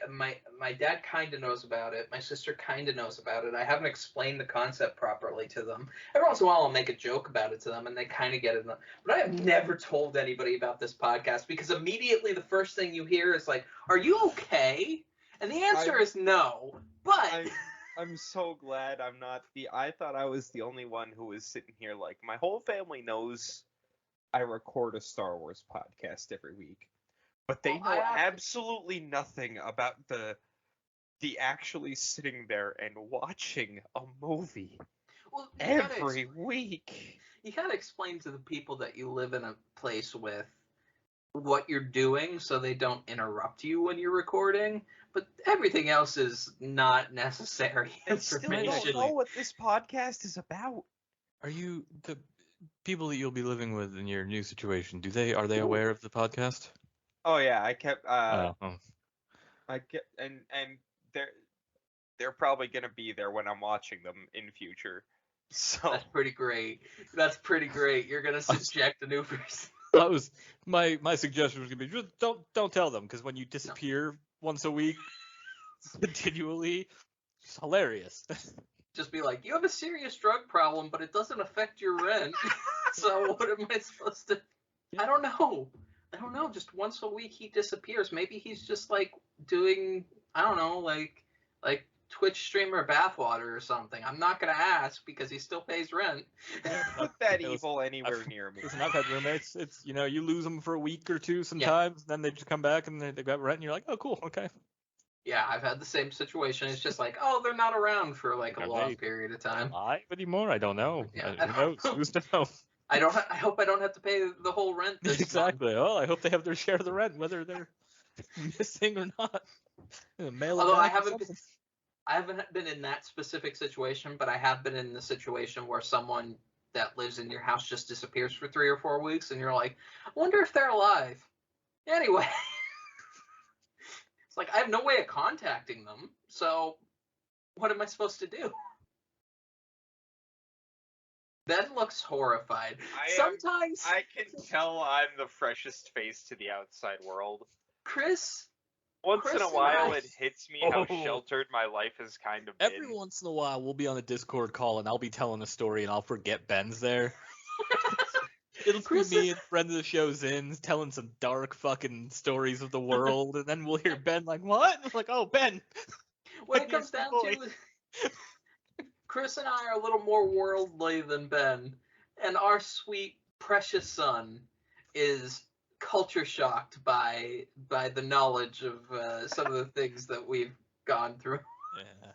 My dad kind of knows about it. My sister kind of knows about it. I haven't explained the concept properly to them. Every once in a while, I'll make a joke about it to them, and they kind of get it. But I have never told anybody about this podcast because immediately the first thing you hear is like, "Are you okay?" And the answer is no. But I'm so glad I'm not I thought I was the only one who was sitting here like, my whole family knows I record a Star Wars podcast every week. But they know absolutely nothing about the actually sitting there and watching a movie every week. You gotta explain to the people that you live in a place with what you're doing so they don't interrupt you when you're recording. But everything else is not necessary information. Still don't know what this podcast is about. Are you the people that you'll be living with in your new situation? Are they aware of the podcast? Oh yeah, I kept. I kept, and they're probably gonna be there when I'm watching them in future. So that's pretty great. You're gonna subject a new person. That was my suggestion was gonna be just don't tell them, because when you disappear once a week continually, it's hilarious. Just be like, you have a serious drug problem, but it doesn't affect your rent. So what am I supposed to? I don't know. Just once a week he disappears. Maybe he's just like doing, I don't know, like Twitch streamer bathwater or something. I'm not gonna ask because he still pays rent. Put that evil anywhere near me. Listen, I've had roommates. It's you lose them for a week or two sometimes, then they just come back and they got rent, and you're like, oh cool, okay. Yeah, I've had the same situation. It's just like, oh, they're not around for like a long period of time. Alive anymore? I don't know. Yeah, who knows? Who's to know? I hope I don't have to pay the whole rent this exactly. Well, I hope they have their share of the rent, whether they're missing or not. Although I haven't been in that specific situation, but I have been in the situation where someone that lives in your house just disappears for 3 or 4 weeks, and you're like, I wonder if they're alive. Anyway, it's like I have no way of contacting them, so what am I supposed to do? Ben looks horrified. Sometimes I can tell I'm the freshest face to the outside world. Chris in a while, it hits me how sheltered my life has kind of been. Every once in a while, we'll be on a Discord call, and I'll be telling a story, and I'll forget Ben's there. It'll be me and friend of the show Zins telling some dark fucking stories of the world, and then we'll hear Ben like, what? And I'm like, oh, Ben. What it comes down to is Chris and I are a little more worldly than Ben, and our sweet, precious son is culture shocked by the knowledge of some of the things that we've gone through. Yeah.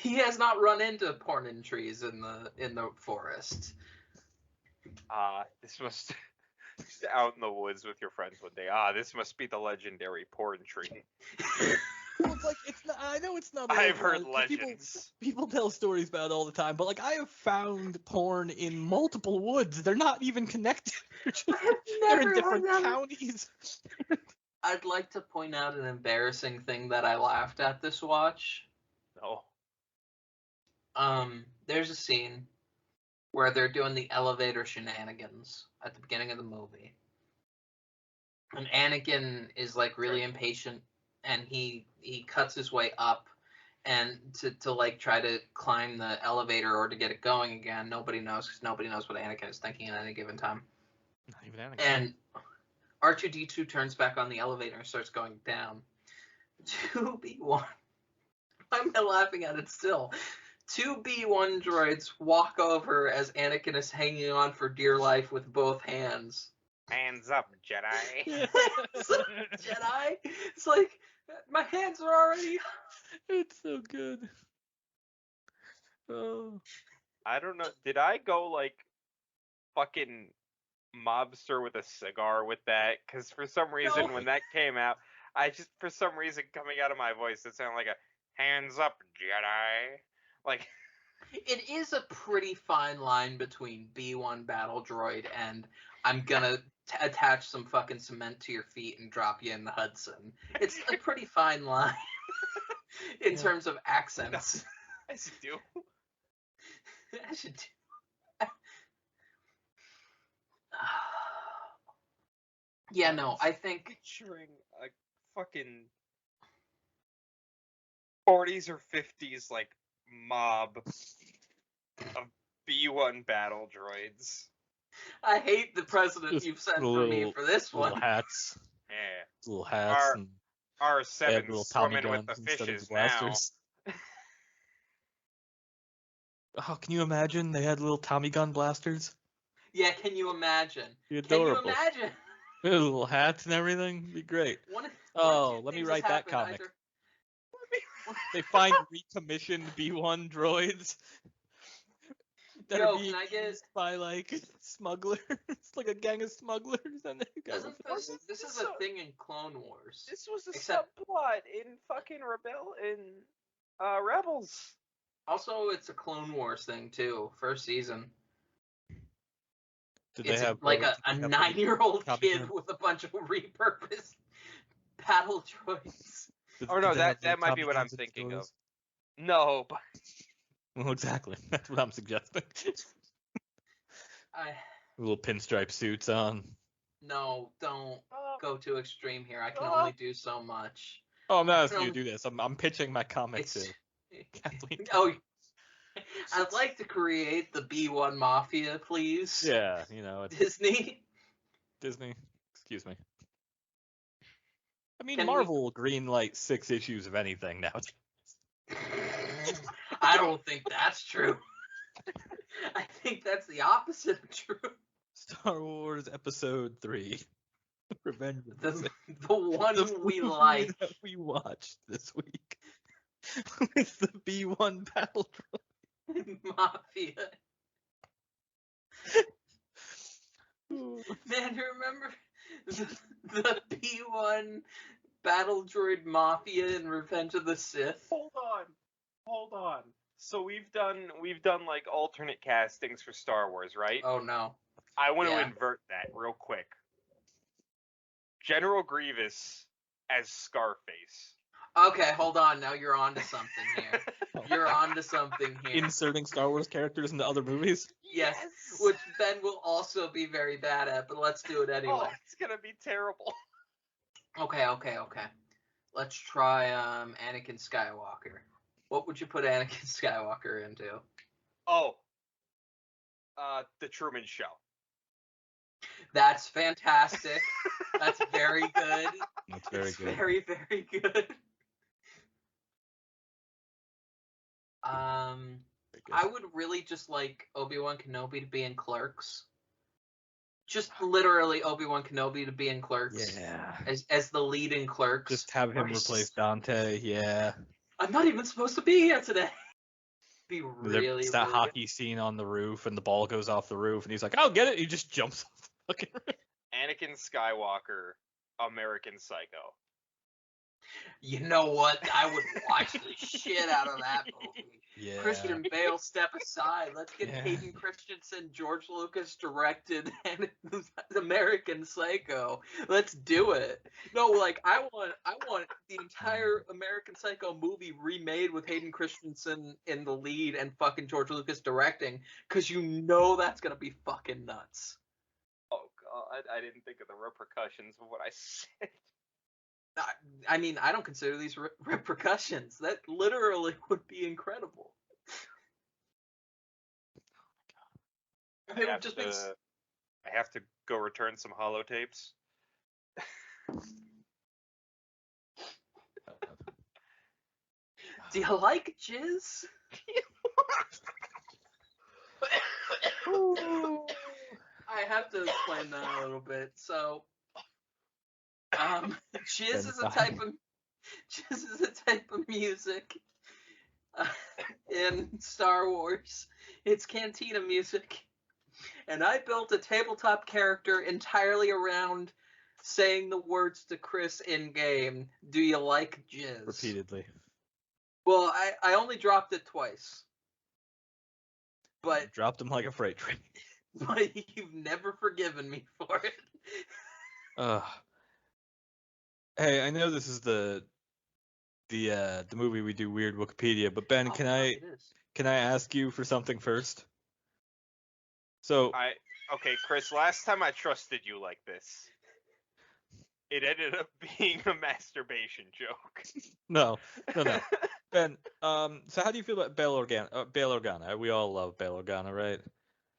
He has not run into porn in trees in the forest. This must out in the woods with your friends one day. This must be the legendary porn tree. Well, it's like it's not. I know it's not. I've heard localized, 'cause legends. People tell stories about it all the time, but like I have found porn in multiple woods. They're not even connected. They're in different counties. I'd like to point out an embarrassing thing that I laughed at this watch. No. There's a scene where they're doing the elevator shenanigans at the beginning of the movie. And Anakin is like really impatient, and he cuts his way up and to like try to climb the elevator or to get it going again. Nobody knows, because nobody knows what Anakin is thinking at any given time. Not even Anakin. And R2-D2 turns back on the elevator and starts going down. 2B1. I'm not laughing at it still. 2 B1 droids walk over as Anakin is hanging on for dear life with both hands. Hands up, Jedi. Jedi? It's like, my hands are already... It's so good. Oh. I don't know. Did I go like fucking mobster with a cigar with that? Because for some reason, No. when that came out, for some reason, coming out of my voice, it sounded like a hands up, Jedi. Like, It is a pretty fine line between B1 battle droid and I'm gonna attach some fucking cement to your feet and drop you in the Hudson. It's a pretty fine line in terms of accents. I should do. I should do. Yeah, no, I think Picturing a fucking 40s or 50s like mob of B1 battle droids. I hate the president Just you've sent for me for this Little one. hats. Yeah. Little hats. And they have R7 little Tommy swimming with guns the instead of fishes now. blasters. Oh, can you imagine? They had little Tommy gun blasters. Yeah, can you imagine? Be Can you adorable. imagine? Little hats and everything. Be great. One of Oh, two let me things write has that happened. comic. They find recommissioned B1 droids that Yo, are being can I get- used by like smugglers. It's like a gang of smugglers, and they got This is a thing in Clone Wars. This was a Except- subplot in fucking Rebels. Also, it's a Clone Wars thing too. First season. Did It's they have like did a they have 9-year-old Tommy kid gun? with a bunch of repurposed battle droids. Or no, did they have that little might be Tommy what I'm guns in thinking of. stores? No, but Well, exactly. That's what I'm suggesting. Little pinstripe suits on. No, don't go too extreme here. I can Ah. only do so much. Oh, I'm not I asking you to don't- do this. I'm pitching my comic It's to Kathleen. oh, I'd like to create the B1 Mafia, please. Yeah, you know, it's Disney. Disney. Excuse me. I mean, Can we- Marvel greenlight 6 issues of anything now. I don't think that's true. I think that's the opposite of true. Star Wars Episode 3. Revenge of the Sith. The one The we movie like. that we watched this week. With the B1 battle Mafia. droid. Man, you remember the B1 Battle Droid Mafia in Revenge of the Sith? hold on. So we've done like alternate castings for Star Wars, right? Oh no. I want to Yeah. invert that real quick. General Grievous as Scarface. Okay, hold on. Now you're on to something here. You're on to something here. Inserting Star Wars characters into other movies? Yes, which Ben will also be very bad at, but let's do it Oh, anyway. it's gonna be terrible. Okay. Let's try Anakin Skywalker. What would you put Anakin Skywalker into? Oh. The Truman Show. That's fantastic. That's very good. That's very It's good. very, very good. good. I would really just like Obi-Wan Kenobi to be in Clerks. Just literally Obi-Wan Kenobi to be in Clerks. Yeah. As the lead in Clerks. Just have him Or he's replace just- Dante. Yeah. I'm not even supposed to be here today. Be really, It's that really hockey scene on the roof, and the ball goes off the roof, and he's like, "I'll get it." He just jumps off the fucking roof. Anakin Skywalker, American Psycho. You know what? I would watch the shit out of that movie. Yeah. Christian Bale, step aside. Let's get Yeah. Hayden Christensen, George Lucas directed, and American Psycho. Let's do it. No, like I want the entire American Psycho movie remade with Hayden Christensen in the lead and fucking George Lucas directing, because you know that's gonna be fucking nuts. Oh god, I didn't think of the repercussions of what I said. I mean, I don't consider these repercussions. That literally would be incredible. I have to go return some holotapes. Do you like jizz? I have to explain that a little bit. So, jizz is a type of music in Star Wars. It's cantina music, and I built a tabletop character entirely around saying the words to Chris in game. Do you like jizz? Repeatedly. Well, I only dropped it twice, but Dropped him like a freight train. you've never forgiven me for it. Hey, I know this is the movie we do Weird Wookieepedia, but Ben, Oh, can fuck, I it is. ask you for something first? So Okay, Chris, last time I trusted you like this, it ended up being a masturbation joke. no. Ben, so how do you feel about Bail Organa? We all love Bail Organa, right?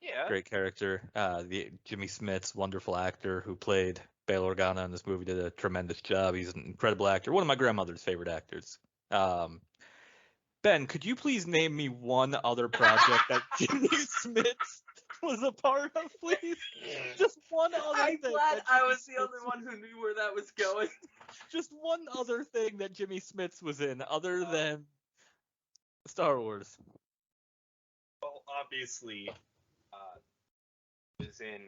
Yeah. Great character. The Jimmy Smits, wonderful actor who played Bail Organa in this movie, did a tremendous job. He's an incredible actor. One of my grandmother's favorite actors. Ben, could you please name me one other project that Jimmy Smits was a part of, please? Just one other I'm thing. glad that I Jimmy was the Smits only one who knew where that was going. Just one other thing that Jimmy Smits was in, other than Star Wars. Well, obviously, was in.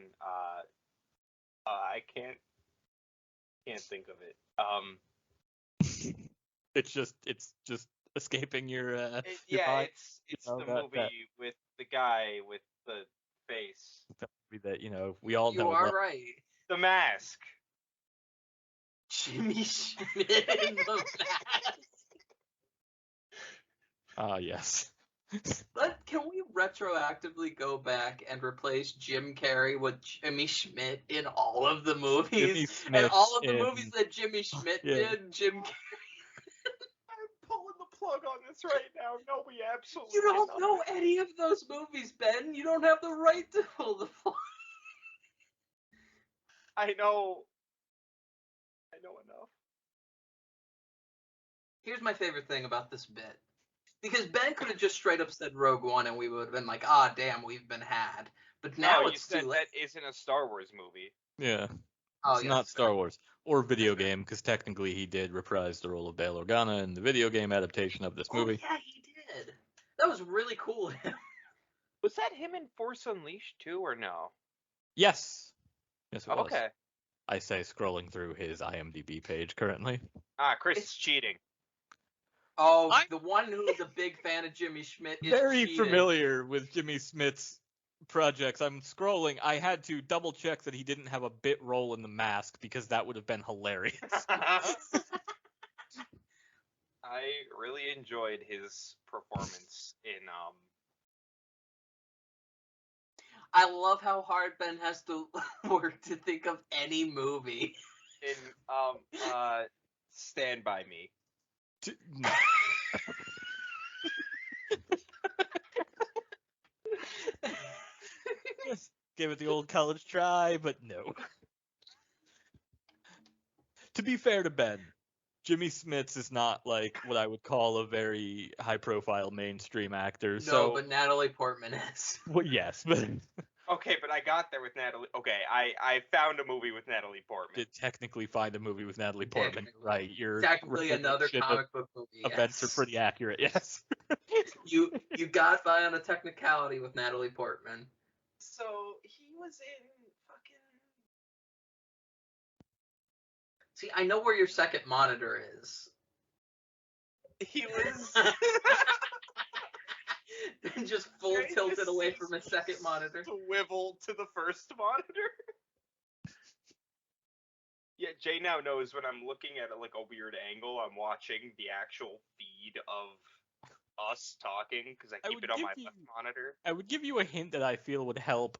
I can't think of it. It's just escaping your mind. It's know, the that- movie with the guy with the face. That movie that we all know. You are love. right. The Mask. Jimmy Schmidt in the mask. Ah, yes. Can we retroactively go back and replace Jim Carrey with Jimmy Schmidt in all of the movies? And all of the movies that Jimmy Schmidt did, Jim Carrey. I'm pulling the plug on this right now. No, we absolutely. You don't cannot. know any of those movies, Ben. You don't have the right to pull the plug. I know enough. Here's my favorite thing about this bit. Because Ben could have just straight up said Rogue One and we would have been like, ah, damn, we've been had. But now No, it's you said too late. that isn't a Star Wars movie. Yeah. Oh, It's yes. not Star Wars or video game, because technically he did reprise the role of Bail Organa in the video game adaptation of this movie. Oh, yeah, he did. That was really cool of him. Was that him in Force Unleashed too, or no? Yes. Yes, it was. Okay. I say scrolling through his IMDb page currently. Chris is cheating. Oh, the one who's a big fan of Jimmy Schmidt is Very cheating. familiar with Jimmy Smith's projects. I'm scrolling. I had to double check that he didn't have a bit role in The Mask, because that would have been hilarious. I really enjoyed his performance in I love how hard Ben has to work to think of any movie. Stand By Me. No. Yes, gave it the old college try, but no. To be fair to Ben, Jimmy Smits is not like what I would call a very high-profile mainstream actor. No, so, but Natalie Portman is. well, yes, but Okay, but I got there with Natalie. Okay, I found a movie with Natalie Portman. did technically find a movie with Natalie Portman. Technically. Right, your Technically another recollection of comic book movie. events are Yes. pretty accurate. Yes. You got by on a technicality with Natalie Portman. So he was in fucking. See, I know where your second monitor is. He was. Just full Trying to tilted away see from his second monitor. Swivel to the first monitor. Yeah, Jay now knows when I'm looking at like a weird angle, I'm watching the actual feed of us talking because I I keep would it on give my you- left monitor. I would give you a hint that I feel would help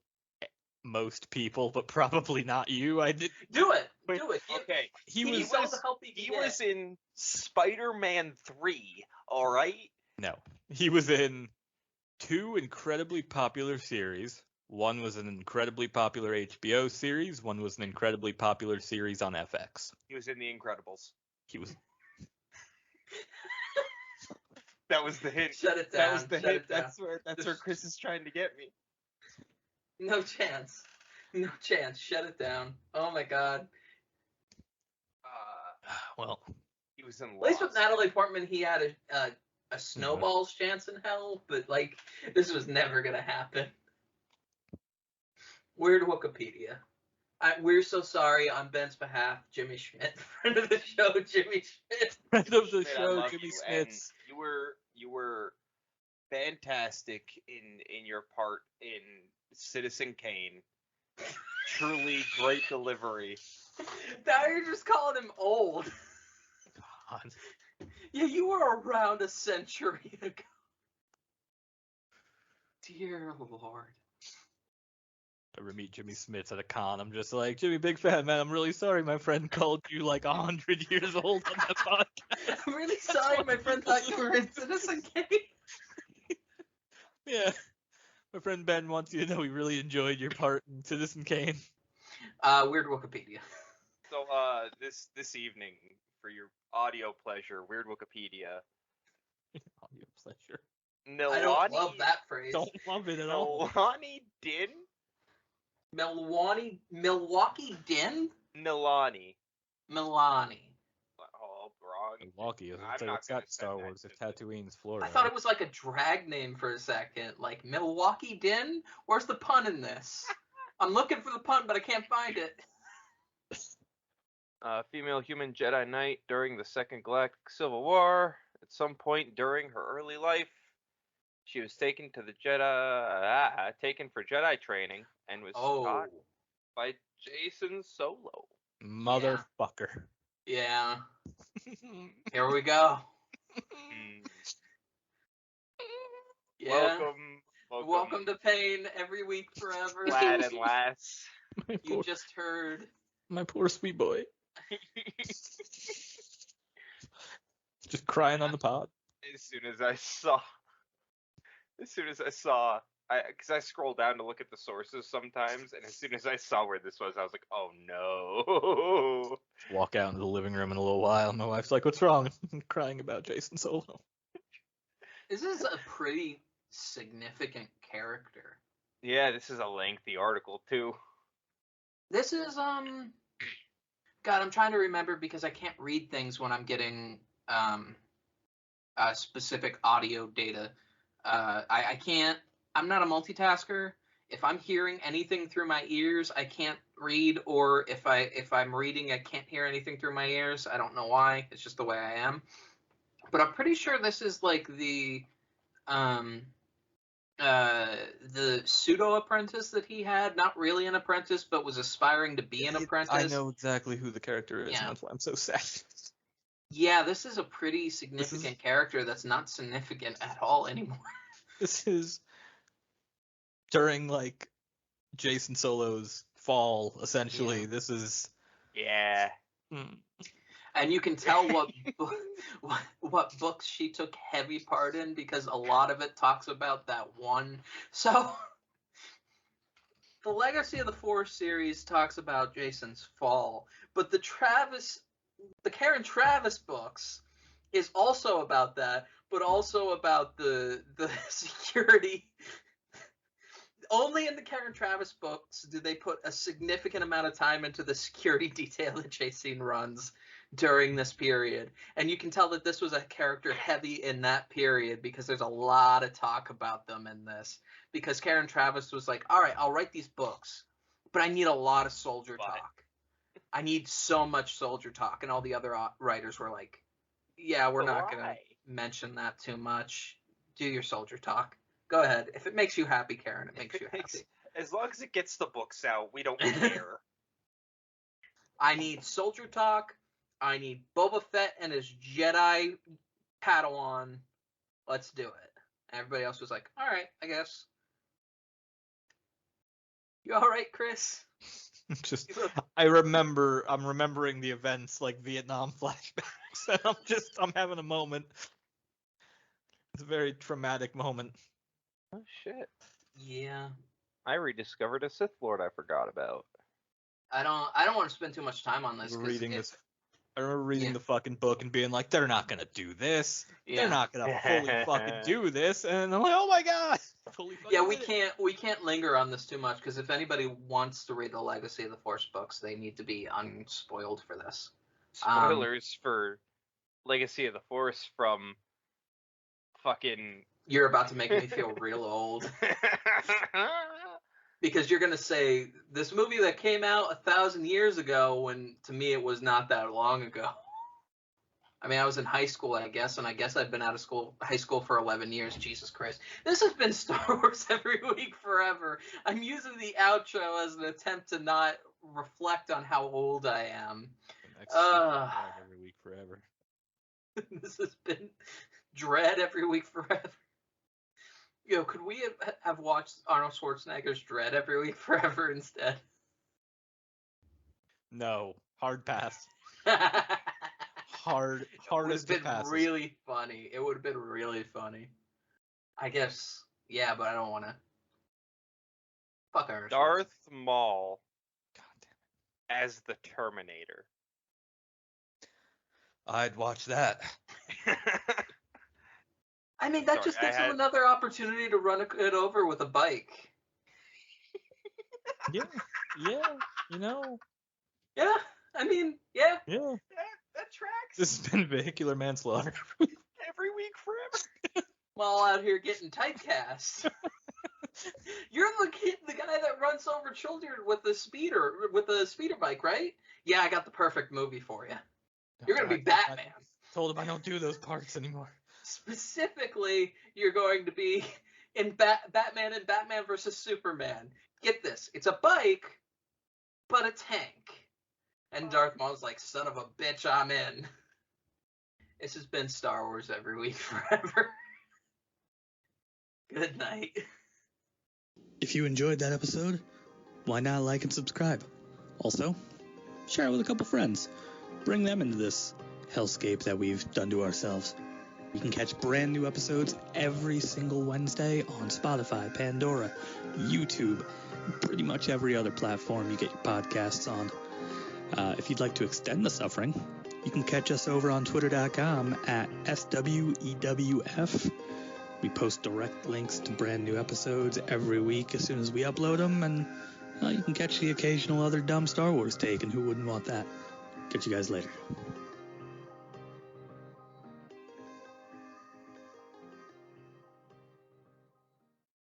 most people, but probably not you. I did. Do it. Wait, Do it. Okay, He He was needs all the help he he can get. was in Spider-Man 3. All right. no. He was in 2 incredibly popular series. One was an incredibly popular HBO series. One was an incredibly popular series on FX. He was in The Incredibles. He was. That was the hint. Shut it down. That was the Shut hint. it down. That's where Chris is trying to get me. No chance. No chance. Shut it down. Oh my god. Well, He was in At least with Lost. Natalie Portman, he had a snowball's chance in hell, but like this was never gonna happen. Weird Wookieepedia. We're so sorry on Ben's behalf, Jimmy Schmidt, friend of the show, Jimmy Schmidt. friend of the Schmidt, I show, love Jimmy you, and Smits. You were fantastic in your part in Citizen Kane. Truly great delivery. Now you're just calling him old. God. Yeah, you were around a century ago. Dear Lord. Ever meet Jimmy Smits at a con? I'm just like, Jimmy, big fan, man. I'm really sorry my friend called you like 100 years old on that podcast. I'm really sorry my friend thought you were in Citizen Kane. Yeah. My friend Ben wants you to know he really enjoyed your part in Citizen Kane. Weird Wookieepedia. So this evening for your audio pleasure, Weird Wookieepedia. Audio pleasure. I don't love that phrase. Don't love it at all. Milani Din? Milwaukee Din? Milani. Milani. Oh, wrong. Milwaukee. I'm It's not like, what's gonna that Star send that Wars? to If the- Tatooine's Florida. I thought it was like a drag name for a second. Like, Milwaukee Din? Where's the pun in this? I'm looking for the pun, but I can't find it. Female human Jedi Knight during the Second Galactic Civil War. At some point during her early life, she was taken to the taken for Jedi training and was Oh. taught by Jason Solo. Motherfucker. Yeah. Here we go. Yeah. Welcome to pain every week forever. lad and lass. My You poor, just heard. my poor sweet boy. Just crying on the pod. As soon as I saw, because I scroll down to look at the sources sometimes, and as soon as I saw where this was, I was like, oh no. Walk out into the living room in a little while. My wife's like, "What's wrong?" I'm crying about Jason Solo. This is a pretty significant character. Yeah, this is a lengthy article too. This is God, I'm trying to remember because I can't read things when I'm getting specific audio data. I can't. I'm not a multitasker. If I'm hearing anything through my ears, I can't read, or if I'm reading, I can't hear anything through my ears. I don't know why. It's just the way I am. But I'm pretty sure this is like the pseudo apprentice that he had, not really an apprentice, but was aspiring to be an apprentice. I know exactly who the character is, Yeah. and that's why I'm so sad. Yeah, this is a pretty significant character that's not significant at all anymore. This is during like Jason Solo's fall, essentially. Yeah. This is Yeah. And you can tell what books she took heavy part in, because a lot of it talks about that one. So the Legacy of the Force series talks about Jason's fall, but the Travis the Karen Travis books is also about that, but also about the security. Only in the Karen Travis books do they put a significant amount of time into the security detail that Chasine runs during this period. And you can tell that this was a character heavy in that period because there's a lot of talk about them in this. Because Karen Travis was like, all right, I'll write these books, but I need a lot of soldier talk. I need so much soldier talk. And all the other writers were like, yeah, we're not going to mention that too much. Do your soldier talk. Go ahead. If it makes you happy, Karen, it makes you happy. As long as it gets the books out, we don't care. I need soldier talk. I need Boba Fett and his Jedi Padawan. Let's do it. And everybody else was like, all right, I guess. You all right, Chris? I'm remembering the events like Vietnam flashbacks, and I'm having a moment. It's a very traumatic moment. Oh shit. Yeah. I rediscovered a Sith Lord I forgot about. I don't want to spend too much time on this. I remember reading the fucking book and being like, they're not gonna do this. Yeah. They're not gonna fully fucking do this. And I'm like, oh my god. We can't linger on this too much because if anybody wants to read the Legacy of the Force books, they need to be unspoiled for this. Spoilers for Legacy of the Force from fucking... You're about to make me feel real old. Because you're going to say, this movie that came out 1,000 years ago, when to me it was not that long ago. I mean, I was in high school, I guess, and I guess I've been out of high school for 11 years. Jesus Christ. This has been Star Wars Every Week Forever. I'm using the outro as an attempt to not reflect on how old I am. Every Week Forever. This has been Dread Every Week Forever. Yo, could we have watched Arnold Schwarzenegger's Dread Every Week Forever instead? No. Hard pass. Hard as the pass. Really funny. It would have been really funny. I guess, yeah, but I don't want to. Fuck Arnold. Darth Maul. God damn it. As the Terminator. I'd watch that. I mean, that just gives him another opportunity to run it over with a bike. Yeah, you know. Yeah, I mean, yeah. Yeah, that tracks. This has been vehicular manslaughter. Every week forever. While out here getting typecast. You're the guy that runs over children with a speeder bike, right? Yeah, I got the perfect movie for you. You're gonna be Batman. I told him I don't do those parts anymore. Specifically, you're going to be in Batman and Batman vs. Superman. Get this. It's a bike, but a tank. And Darth Maul's like, son of a bitch, I'm in. This has been Star Wars Every Week Forever. Good night. If you enjoyed that episode, why not like and subscribe? Also, share it with a couple friends. Bring them into this hellscape that we've done to ourselves. You can catch brand new episodes every single Wednesday on Spotify, Pandora, YouTube, pretty much every other platform you get your podcasts on. If you'd like to extend the suffering, you can catch us over on Twitter.com at SWEWF. We post direct links to brand new episodes every week as soon as we upload them, and you can catch the occasional other dumb Star Wars take, and who wouldn't want that? Catch you guys later.